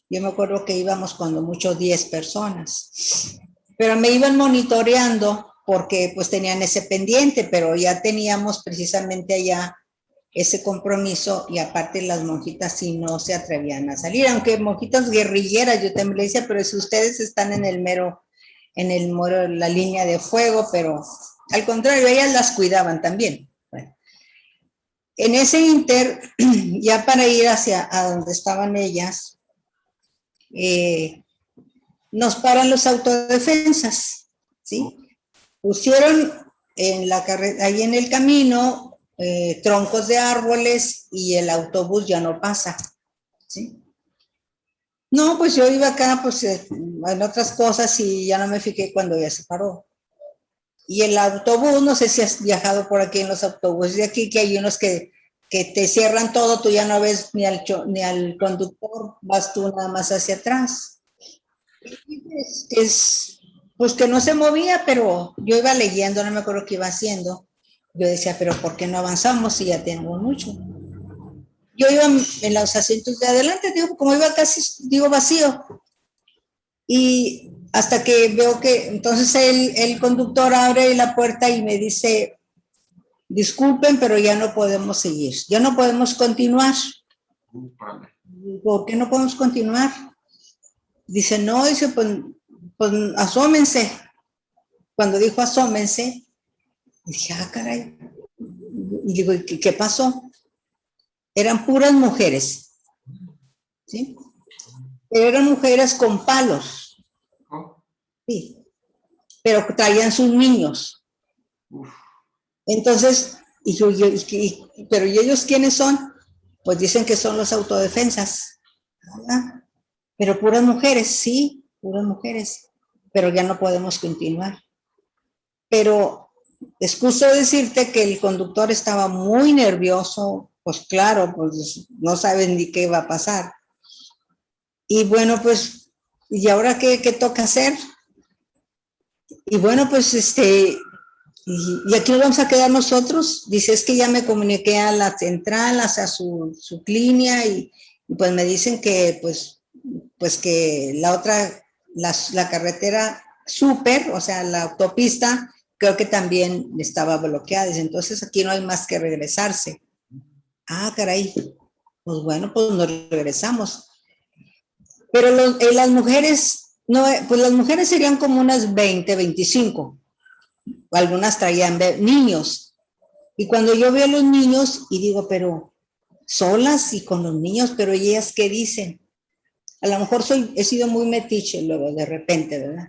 Yo me acuerdo que íbamos cuando mucho 10 personas, pero me iban monitoreando porque pues tenían ese pendiente, pero ya teníamos precisamente allá ese compromiso y aparte las monjitas sí no se atrevían a salir, aunque monjitas guerrilleras, yo también le decía, pero si ustedes están en el mero, la línea de fuego, pero al contrario, ellas las cuidaban también. Bueno, en ese inter, ya para ir hacia a donde estaban ellas, nos paran los autodefensas, ¿sí? Pusieron en la carretera, ahí en el camino, troncos de árboles y el autobús ya no pasa, ¿sí? No, pues yo iba acá, pues en otras cosas y ya no me fijé cuando ya se paró. Y el autobús, no sé si has viajado por aquí en los autobuses de aquí, que hay unos que te cierran todo, tú ya no ves ni al conductor, vas tú nada más hacia atrás. Pues que no se movía, pero yo iba leyendo, no me acuerdo qué iba haciendo. Yo decía, pero ¿por qué no avanzamos si ya tengo mucho? Yo iba en los asientos de adelante, digo, como iba casi, digo, vacío. Y hasta que veo que entonces el conductor abre la puerta y me dice, disculpen, pero ya no podemos seguir, ya no podemos continuar. ¿Por qué no podemos continuar? Dice, no, dice, pues asómense. Cuando dijo asómense, dije, ah, caray. Y digo, ¿qué pasó? Eran puras mujeres, ¿sí? Pero eran mujeres con palos, sí, pero traían sus niños. Entonces, pero ¿y ellos quiénes son? Pues dicen que son los autodefensas. ¿Verdad? Pero puras mujeres, sí, puras mujeres. Pero ya no podemos continuar. Pero excuso decirte que el conductor estaba muy nervioso, pues claro, pues no saben ni qué va a pasar. Y bueno, pues, ¿y ahora qué toca hacer? Y bueno, pues y aquí nos vamos a quedar nosotros. Dice, es que ya me comuniqué a la central, hacia su línea, y pues me dicen que pues que la otra, la carretera súper, o sea, la autopista, creo que también estaba bloqueada. Dice, entonces aquí no hay más que regresarse. Ah, caray. Pues bueno, pues nos regresamos. Pero las mujeres, no, pues las mujeres serían como unas 20, 25. Algunas traían niños. Y cuando yo veo a los niños y digo, pero solas y con los niños, pero ellas ¿qué dicen? A lo mejor he sido muy metiche luego de repente, ¿verdad?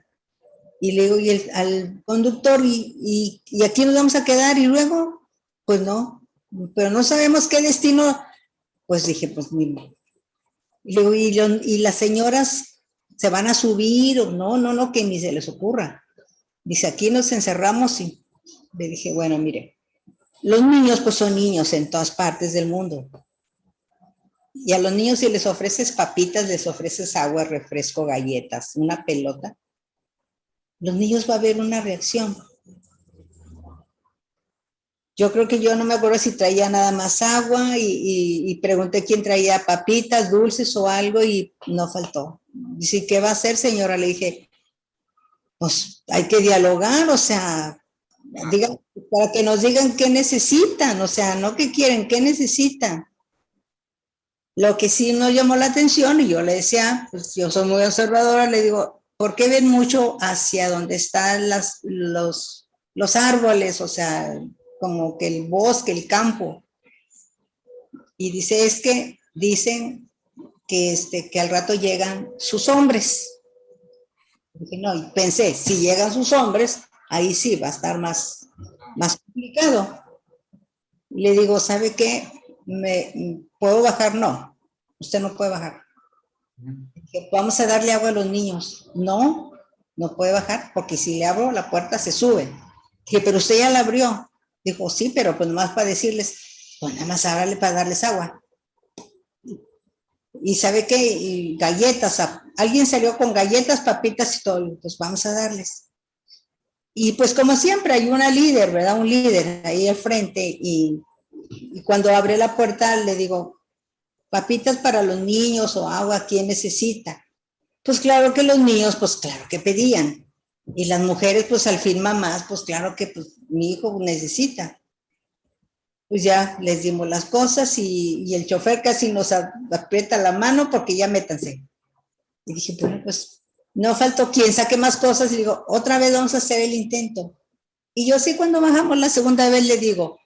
Y le digo al conductor, ¿y aquí nos vamos a quedar? Y luego, pues no, pero no sabemos qué destino. Pues dije, pues ni. Y las señoras se van a subir, o no, que ni se les ocurra. Dice, aquí nos encerramos y le dije, bueno, mire, los niños pues son niños en todas partes del mundo. Y a los niños si les ofreces papitas, les ofreces agua, refresco, galletas, una pelota, los niños va a haber una reacción. Yo creo que yo no me acuerdo si traía nada más agua y pregunté quién traía papitas, dulces o algo y no faltó. Dice, ¿qué va a hacer, señora? Le dije, pues hay que dialogar, o sea, para que nos digan qué necesitan, o sea, no qué quieren, qué necesitan. Lo que sí nos llamó la atención, y yo le decía, pues yo soy muy observadora, le digo, ¿por qué ven mucho hacia donde están los árboles? O sea, como que el bosque, el campo. Y dice, es que dicen que al rato llegan sus hombres. Dije, no, y pensé, si llegan sus hombres, ahí sí va a estar más complicado. Le digo, ¿sabe qué? ¿Puedo bajar? No, usted no puede bajar. Dije, vamos a darle agua a los niños. No, no puede bajar, porque si le abro la puerta se sube. Dije, pero usted ya la abrió. Dijo, sí, pero pues nomás para decirles, pues nada más ábrale para darles agua. y sabe qué, y galletas, alguien salió con galletas, papitas y todo, pues vamos a darles. Y pues como siempre hay una líder, ¿verdad? Un líder ahí al frente y cuando abre la puerta le digo, papitas para los niños o agua, ¿quién necesita? Pues claro que los niños, pues claro que pedían. Y las mujeres, pues al fin mamás, pues claro que pues, mi hijo necesita. Pues ya les dimos las cosas y el chofer casi nos aprieta la mano porque ya métanse. Y dije, bueno, pues no faltó quien saque más cosas y digo, otra vez vamos a hacer el intento. Y yo sí cuando bajamos la segunda vez le digo,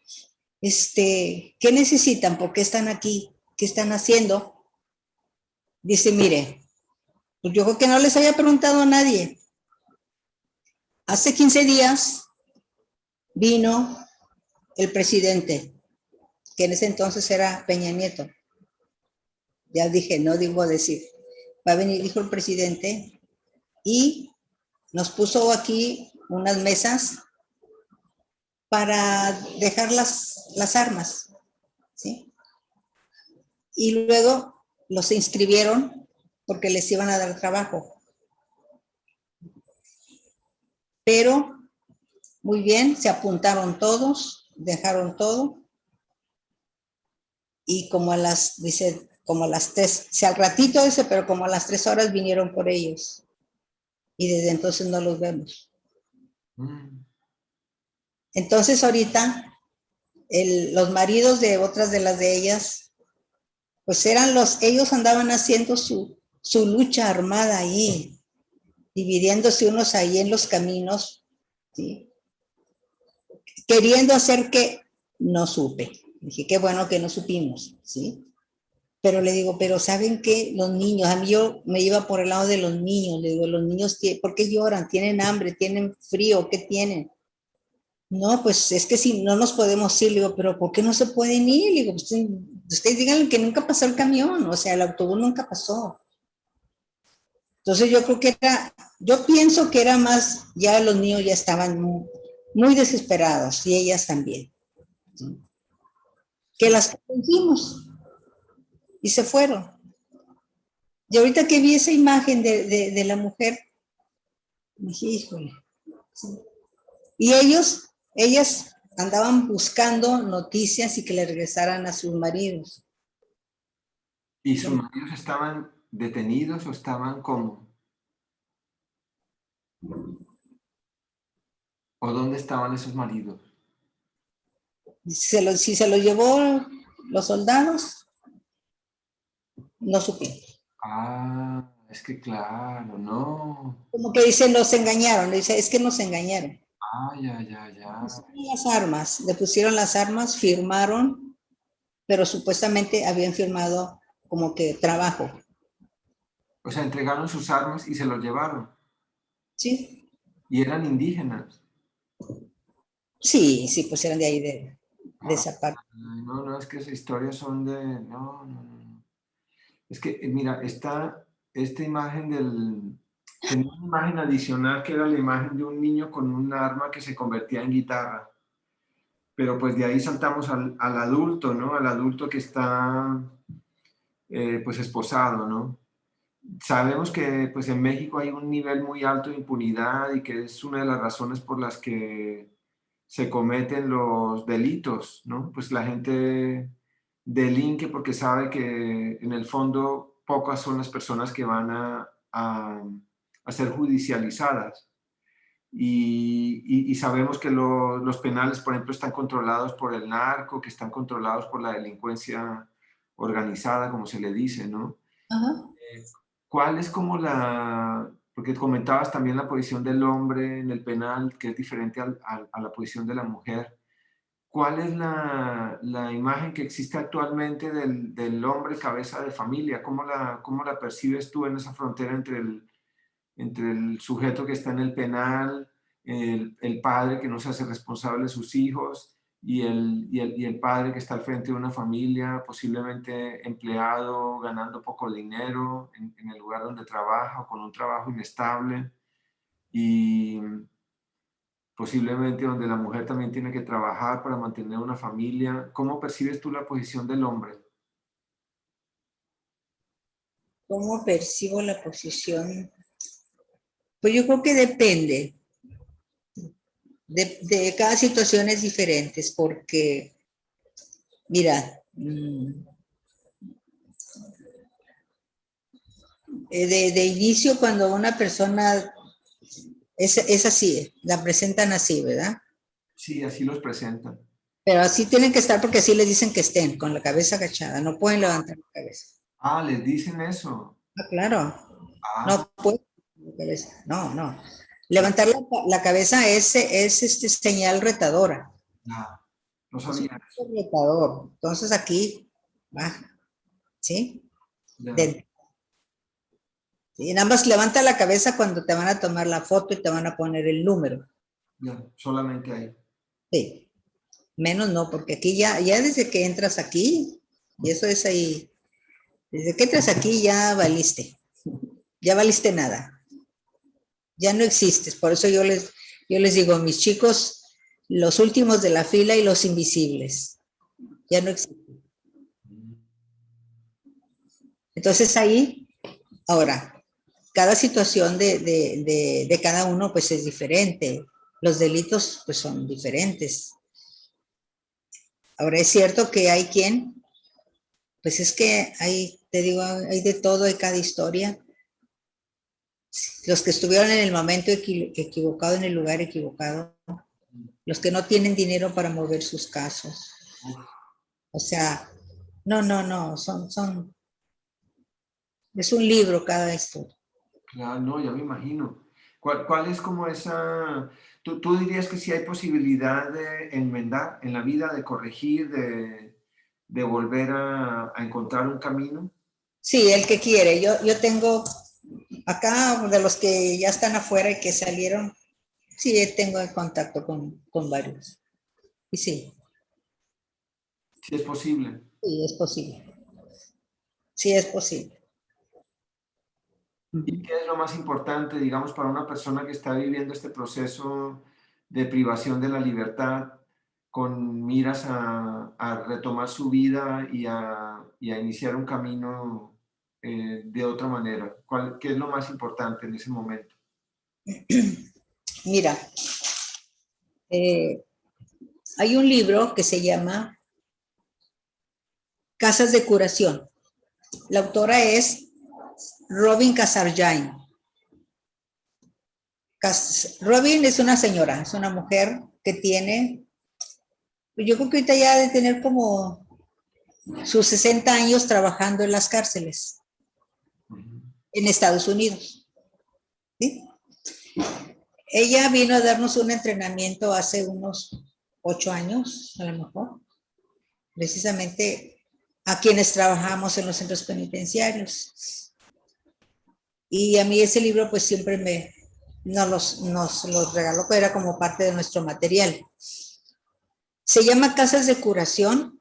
¿qué necesitan? ¿Por qué están aquí? ¿Qué están haciendo? Dice, mire, pues yo creo que no les había preguntado a nadie. Hace 15 días vino el presidente, que en ese entonces era Peña Nieto. Ya dije, no digo decir. Va a venir, dijo el presidente, y nos puso aquí unas mesas para dejar las armas, ¿sí? Y luego los inscribieron porque les iban a dar trabajo. Pero, muy bien, se apuntaron todos, dejaron todo, y como a dice, como a las 3, o sea, al ratito ese, pero como a las 3 horas vinieron por ellos. Y desde entonces no los vemos. Entonces ahorita, los maridos de otras de las de ellas, pues ellos andaban haciendo su lucha armada ahí, dividiéndose unos ahí en los caminos, ¿sí? Queriendo hacer que no supe. Dije, qué bueno que no supimos, ¿sí? Pero le digo, pero ¿saben qué? Los niños, a mí yo me iba por el lado de los niños, le digo, los niños, ¿por qué lloran? ¿Tienen hambre? ¿Tienen frío? ¿Qué tienen? No, pues es que si no nos podemos ir, le digo, pero ¿por qué no se pueden ir? Le digo, ustedes díganle que nunca pasó el camión, o sea, el autobús nunca pasó. Entonces yo creo que yo pienso que era más, ya los niños ya estaban muy desesperados y ellas también. ¿Sí? Que las convencimos y se fueron. Y ahorita que vi esa imagen de la mujer, dije, híjole. ¿Sí? Y ellas andaban buscando noticias y que le regresaran a sus maridos. ¿Y sus maridos estaban detenidos o estaban como? ¿O dónde estaban esos maridos? Si se lo llevó los soldados, no supimos. Ah, es que claro, no. Como que dicen, nos engañaron. Dice, es que nos engañaron. Ah, ya. Le pusieron las armas, firmaron, pero supuestamente habían firmado como que trabajo. O sea, entregaron sus armas y se los llevaron. ¿Sí? Y eran indígenas. Sí, pues eran de ahí, de esa parte. No, es que esas historias son de... No. Es que, mira, esta imagen tenía una imagen adicional que era la imagen de un niño con un arma que se convertía en guitarra. Pero pues de ahí saltamos al adulto, ¿no? Al adulto que está, pues, esposado, ¿no? Sabemos que, pues, en México hay un nivel muy alto de impunidad y que es una de las razones por las que se cometen los delitos, ¿no? Pues la gente delinque porque sabe que en el fondo pocas son las personas que van a ser judicializadas. Y sabemos que los penales, por ejemplo, están controlados por el narco, que están controlados por la delincuencia organizada, como se le dice, ¿no? Ajá. ¿Cuál es como porque comentabas también la posición del hombre en el penal, que es diferente a la posición de la mujer? ¿Cuál es la imagen que existe actualmente del hombre cabeza de familia? ¿Cómo la percibes tú en esa frontera entre el sujeto que está en el penal, el padre que no se hace responsable de sus hijos y el padre que está al frente de una familia, posiblemente empleado, ganando poco dinero en el lugar donde trabaja o con un trabajo inestable y posiblemente donde la mujer también tiene que trabajar para mantener una familia? ¿Cómo percibes tú la posición del hombre? ¿Cómo percibo la posición? Pues yo creo que depende. De cada situación es diferente, porque, mira, de inicio cuando una persona es así, la presentan así, ¿verdad? Sí, así los presentan. Pero así tienen que estar porque así les dicen que estén, con la cabeza agachada, no pueden levantar la cabeza. Ah, les dicen eso. Ah, claro, Ah, no pueden levantar la cabeza, no, no. Levantar la cabeza es señal retadora. ya, no Es un sabía eso. gesto retador. Entonces aquí baja, ¿sí? Ya, De, y nada más levanta la cabeza cuando te van a tomar la foto y te van a poner el número. ya, solamente ahí. Sí. Menos no, porque aquí ya desde que entras aquí, y eso es ahí, desde que entras aquí ya valiste nada, ya no existes. Por eso yo les digo, mis chicos, los últimos de la fila y los invisibles, ya no existen. Entonces ahí, ahora, cada situación de cada uno pues es diferente, los delitos pues son diferentes. Ahora es cierto que hay quien, pues es que te digo, hay de todo, hay cada historia. Los que estuvieron en el momento equivocado, en el lugar equivocado, los que no tienen dinero para mover sus casos. Uf, O sea, no, es un libro cada historia. claro, no, ya me imagino. ¿Cuál es como esa? ¿Tú dirías que sí hay posibilidad de enmendar en la vida, de corregir, de volver a encontrar un camino? Sí, el que quiere. Yo tengo acá de los que ya están afuera y que salieron, sí, tengo contacto con varios. Y Sí es posible. sí, es posible. Sí, es posible. ¿Y qué es lo más importante, digamos, para una persona que está viviendo este proceso de privación de la libertad con miras a retomar su vida y a iniciar un camino de otra manera? ¿Qué es lo más importante en ese momento? Mira, eh, hay un libro que se llama Casas de Curación. La autora es Robin Casarjain. Robin es una señora, es una mujer que tiene, yo creo que ahorita ya de tener como sus 60 años trabajando en las cárceles en Estados Unidos. ¿Sí? Ella vino a darnos un entrenamiento hace unos 8 años, a lo mejor, precisamente a quienes trabajamos en los centros penitenciarios. Y a mí ese libro pues siempre nos los regaló, que era como parte de nuestro material. Se llama Casas de Curación.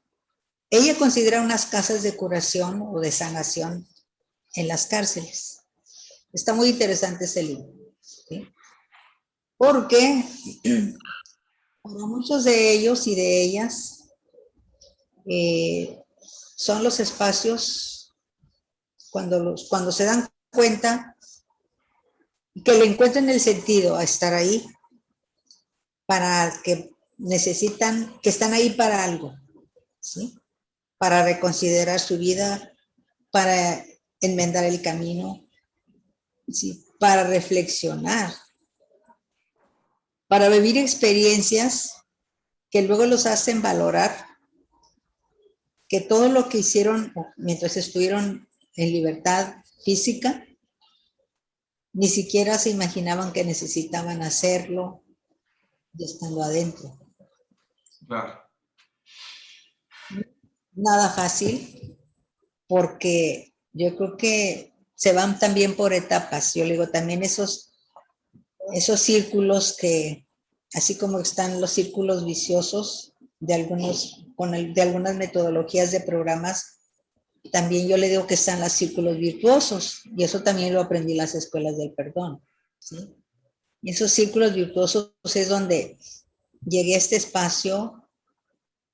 Ella considera unas casas de curación o de sanación en las cárceles. Está muy interesante ese libro, ¿sí? Porque para muchos de ellos y de ellas son los espacios cuando se dan cuenta que le encuentran el sentido a estar ahí, para que necesitan, que están ahí para algo, ¿sí? Para reconsiderar su vida, para enmendar el camino, ¿sí? Para reflexionar, para vivir experiencias que luego los hacen valorar que todo lo que hicieron mientras estuvieron en libertad física, ni siquiera se imaginaban que necesitaban hacerlo ya estando adentro. Claro. Nada fácil, porque yo creo que se van también por etapas. Yo le digo, también esos círculos que, así como están los círculos viciosos de de algunas metodologías de programas, también yo le digo que están los círculos virtuosos, y eso también lo aprendí en las escuelas del perdón, ¿sí? Y esos círculos virtuosos es donde llegué a este espacio,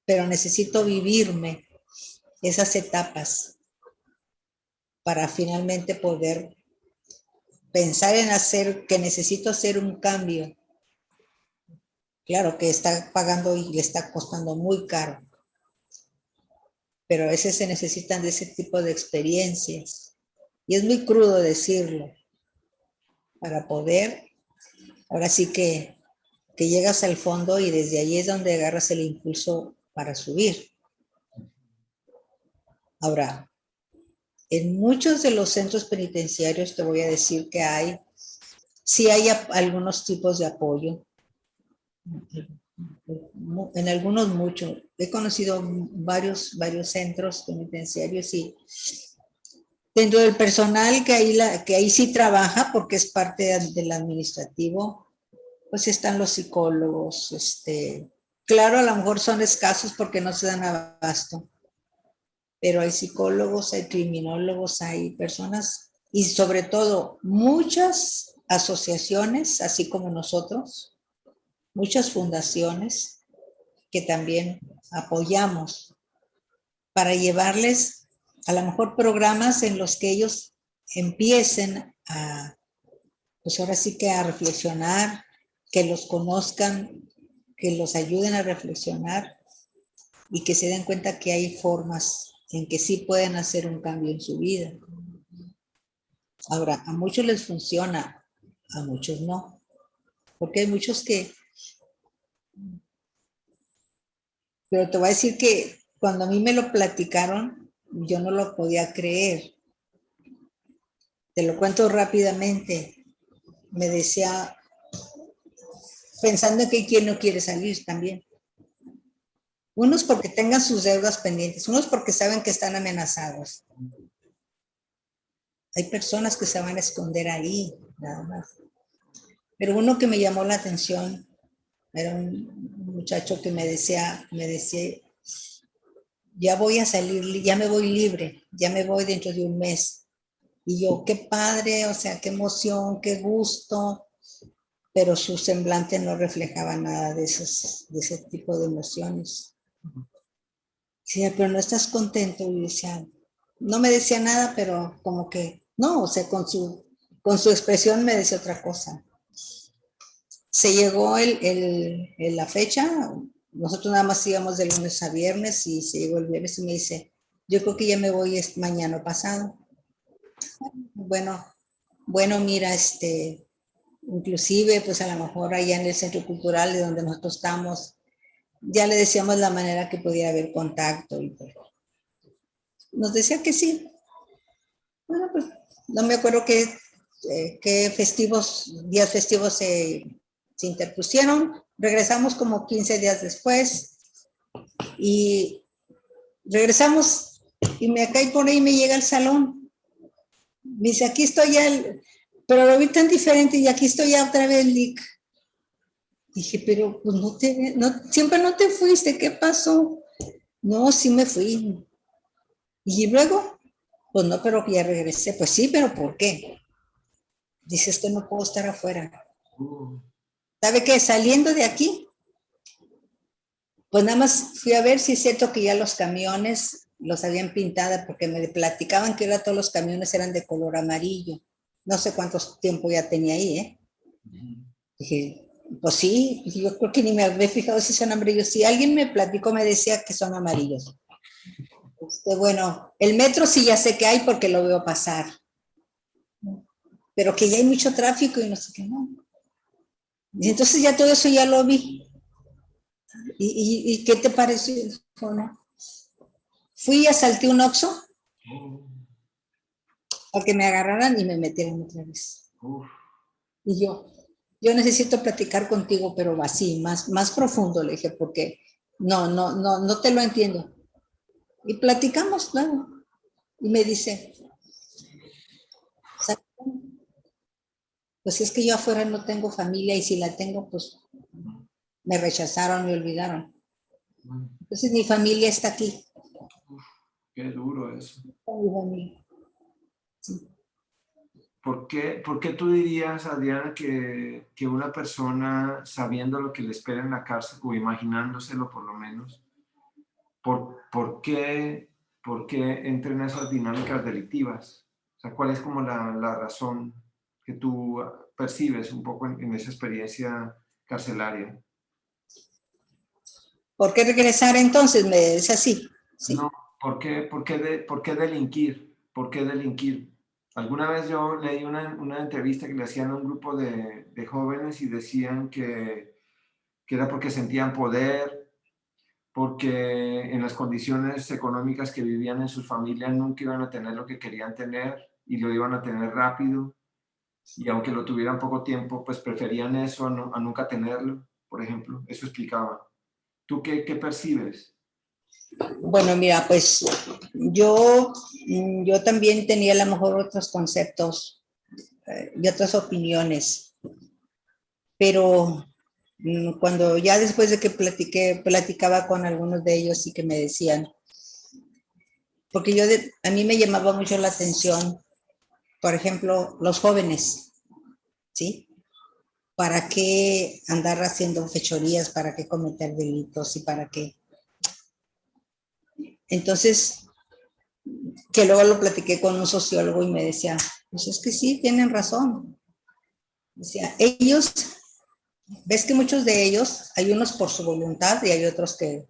pero necesito vivirme esas etapas para finalmente poder pensar en que necesito hacer un cambio. Claro que está pagando y le está costando muy caro, pero a veces se necesitan de ese tipo de experiencias. Y es muy crudo decirlo, para poder, ahora sí que llegas al fondo y desde ahí es donde agarras el impulso para subir. Ahora, en muchos de los centros penitenciarios te voy a decir que sí hay algunos tipos de apoyo. En algunos mucho. He conocido varios centros penitenciarios y dentro del personal que ahí sí trabaja porque es parte del administrativo, pues están los psicólogos, claro, a lo mejor son escasos porque no se dan abasto, pero hay psicólogos, hay criminólogos, hay personas y sobre todo muchas asociaciones, así como nosotros, muchas fundaciones que también apoyamos para llevarles a lo mejor programas en los que ellos empiecen a, pues ahora sí que a reflexionar, que los conozcan, que los ayuden a reflexionar y que se den cuenta que hay formas en que sí pueden hacer un cambio en su vida. Ahora, a muchos les funciona, a muchos no, porque hay muchos que, pero te voy a decir que cuando a mí me lo platicaron, yo no lo podía creer. Te lo cuento rápidamente. Me decía, pensando que quién no quiere salir también. Unos porque tengan sus deudas pendientes, unos porque saben que están amenazados. Hay personas que se van a esconder ahí, nada más. Pero uno que me llamó la atención era un muchacho que me decía, ya voy a salir, ya me voy libre, ya me voy dentro de un mes. Y yo, qué padre, o sea, qué emoción, qué gusto, pero su semblante no reflejaba nada de ese tipo de emociones. Decía, pero no estás contento. Y decía, no me decía nada, pero como que, no, o sea, con su expresión me decía otra cosa. Se llegó la fecha, nosotros nada más íbamos de lunes a viernes y se llegó el viernes y me dice, yo creo que ya me voy mañana pasado. Bueno, mira, inclusive pues a lo mejor allá en el centro cultural de donde nosotros estamos, ya le decíamos la manera que pudiera haber contacto y pues, nos decía que sí. Bueno, pues no me acuerdo qué días festivos se interpusieron. Regresamos como 15 días después y regresamos y me cae por ahí y me llega al salón. Me dice, aquí estoy ya, pero lo vi tan diferente y aquí estoy ya otra vez, Lick. Dije, pero pues siempre no te fuiste, ¿qué pasó? No, sí me fui. Y luego, pues no, pero ya regresé. Pues sí, pero ¿por qué? Dice, es que no puedo estar afuera. ¿Sabe qué? Saliendo de aquí, pues nada más fui a ver si es cierto que ya los camiones los habían pintado, porque me platicaban que ahora todos los camiones eran de color amarillo. No sé cuánto tiempo ya tenía ahí, ¿eh? Dije, pues sí, yo creo que ni me había fijado si son amarillos. Si alguien me platicó, me decía que son amarillos. Bueno, el metro sí ya sé que hay porque lo veo pasar. Pero que ya hay mucho tráfico y no sé qué, no. Y entonces ya todo eso ya lo vi. ¿Y qué te pareció? ¿No? Fui y asalté un Oxxo para que me agarraran y me metieran otra vez. Y yo necesito platicar contigo, pero así, más profundo, le dije, porque no te lo entiendo. Y platicamos, claro. Y me dice, pues es que yo afuera no tengo familia y si la tengo, pues me rechazaron, me olvidaron. Entonces mi familia está aquí. Qué duro eso. Mi familia. Sí. ¿Por qué tú dirías, Adriana, que una persona, sabiendo lo que le espera en la cárcel, o imaginándoselo por lo menos, ¿por qué entra en esas dinámicas delictivas? O sea, ¿cuál es como la razón que tú percibes un poco en esa experiencia carcelaria? ¿Por qué regresar entonces? Me dice así. Sí. No, por qué delinquir? ¿Por qué delinquir? Alguna vez yo leí una entrevista que le hacían a un grupo de jóvenes y decían que era porque sentían poder, porque en las condiciones económicas que vivían en sus familias nunca iban a tener lo que querían tener y lo iban a tener rápido. Y aunque lo tuvieran poco tiempo, pues preferían eso a nunca tenerlo, por ejemplo. Eso explicaba. ¿Tú qué percibes? Bueno, mira, pues yo también tenía a lo mejor otros conceptos y otras opiniones, pero cuando ya después de que platicaba con algunos de ellos y que me decían, porque a mí me llamaba mucho la atención, por ejemplo, los jóvenes, ¿sí? ¿Para qué andar haciendo fechorías? ¿Para qué cometer delitos? ¿Y para qué? Entonces, que luego lo platiqué con un sociólogo y me decía, pues es que sí, tienen razón. Decía, ellos, ves que muchos de ellos, hay unos por su voluntad y hay otros que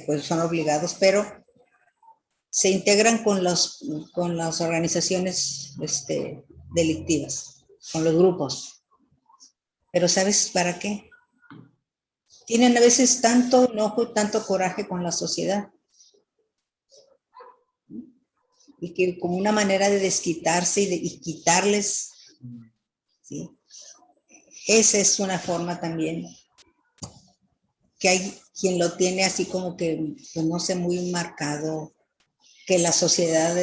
pues son obligados, pero se integran con las organizaciones delictivas, con los grupos. Pero ¿sabes para qué? Tienen a veces tanto enojo, tanto coraje con la sociedad. Y que como una manera de desquitarse y quitarles, ¿sí? Esa es una forma también que hay quien lo tiene así como que, pues no sé, muy marcado, que la sociedad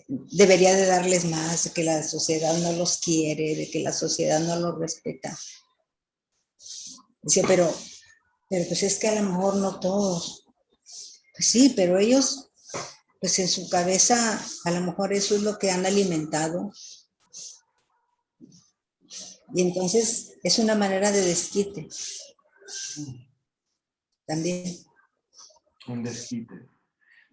debería de darles más, de que la sociedad no los quiere, de que la sociedad no los respeta. Dice, pero pues es que a lo mejor no todos. Pues sí, pero ellos, pues en su cabeza, a lo mejor eso es lo que han alimentado. Y entonces es una manera de desquite también. Un desquite.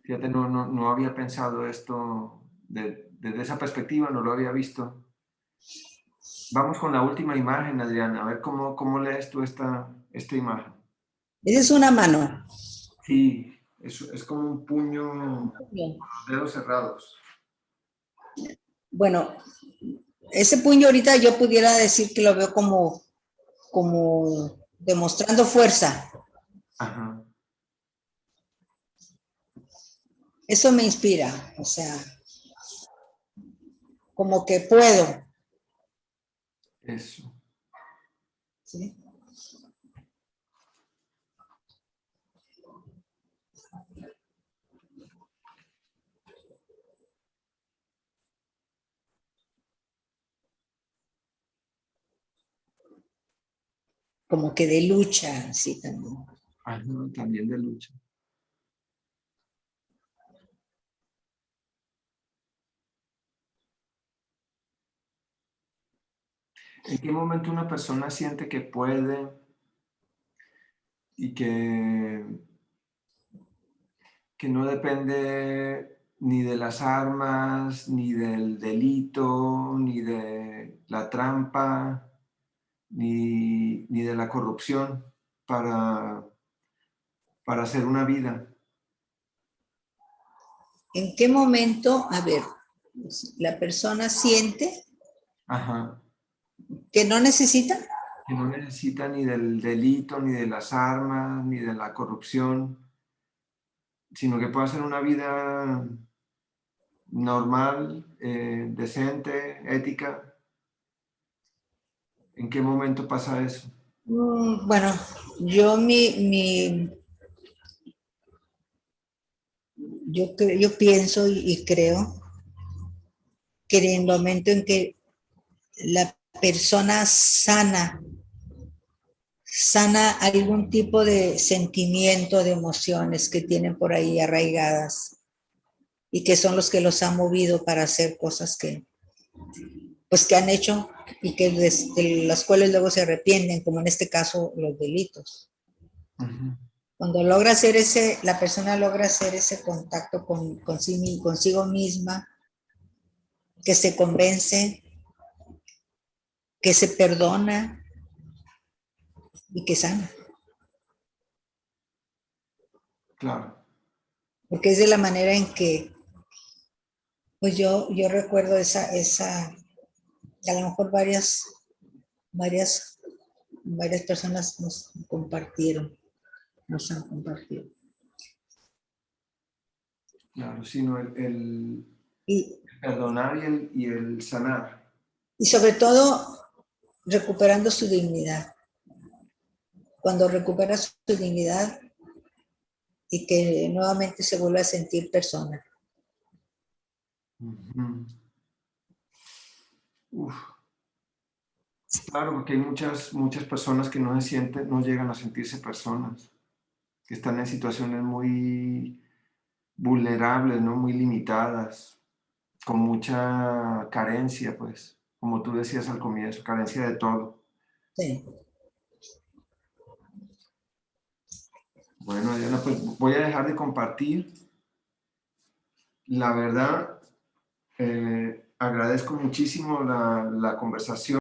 Fíjate, no había pensado esto desde esa perspectiva, no lo había visto. Vamos con la última imagen, Adriana, a ver cómo lees tú esta imagen. Esa es una mano. Sí, es como un puño con los dedos cerrados. Bueno, ese puño ahorita yo pudiera decir que lo veo como demostrando fuerza. Ajá. Eso me inspira, o sea, como que puedo. Eso. ¿Sí? Como que de lucha, sí, también. Ajá, también de lucha. ¿En qué momento una persona siente que puede y que no depende ni de las armas, ni del delito, ni de la trampa, ni de la corrupción para hacer una vida? ¿En qué momento, a ver, la persona siente Ajá. que no necesita? Que no necesita ni del delito, ni de las armas, ni de la corrupción, sino que puede hacer una vida normal, decente, ética. ¿En qué momento pasa eso? Bueno, yo pienso y creo que en el momento en que la persona sana algún tipo de sentimiento, de emociones que tienen por ahí arraigadas y que son los que los han movido para hacer cosas pues que han hecho y que de las cuales luego se arrepienten, como en este caso los delitos. Uh-huh. Cuando la persona logra hacer ese contacto consigo misma que se convence, que se perdona y que sana. Claro. Porque es de la manera en que, pues yo recuerdo a lo mejor varias personas nos han compartido. Claro, sino el Y perdonar y el sanar. sobre todo, recuperando su dignidad. Cuando recupera su dignidad y que nuevamente se vuelve a sentir persona. Uf. Claro, porque hay muchas personas que no se sienten, no llegan a sentirse personas, que están en situaciones muy vulnerables, ¿no? Muy limitadas, con mucha carencia, pues, como tú decías al comienzo, carencia de todo. Sí. Bueno, Diana, pues voy a dejar de compartir. La verdad, agradezco muchísimo la conversación.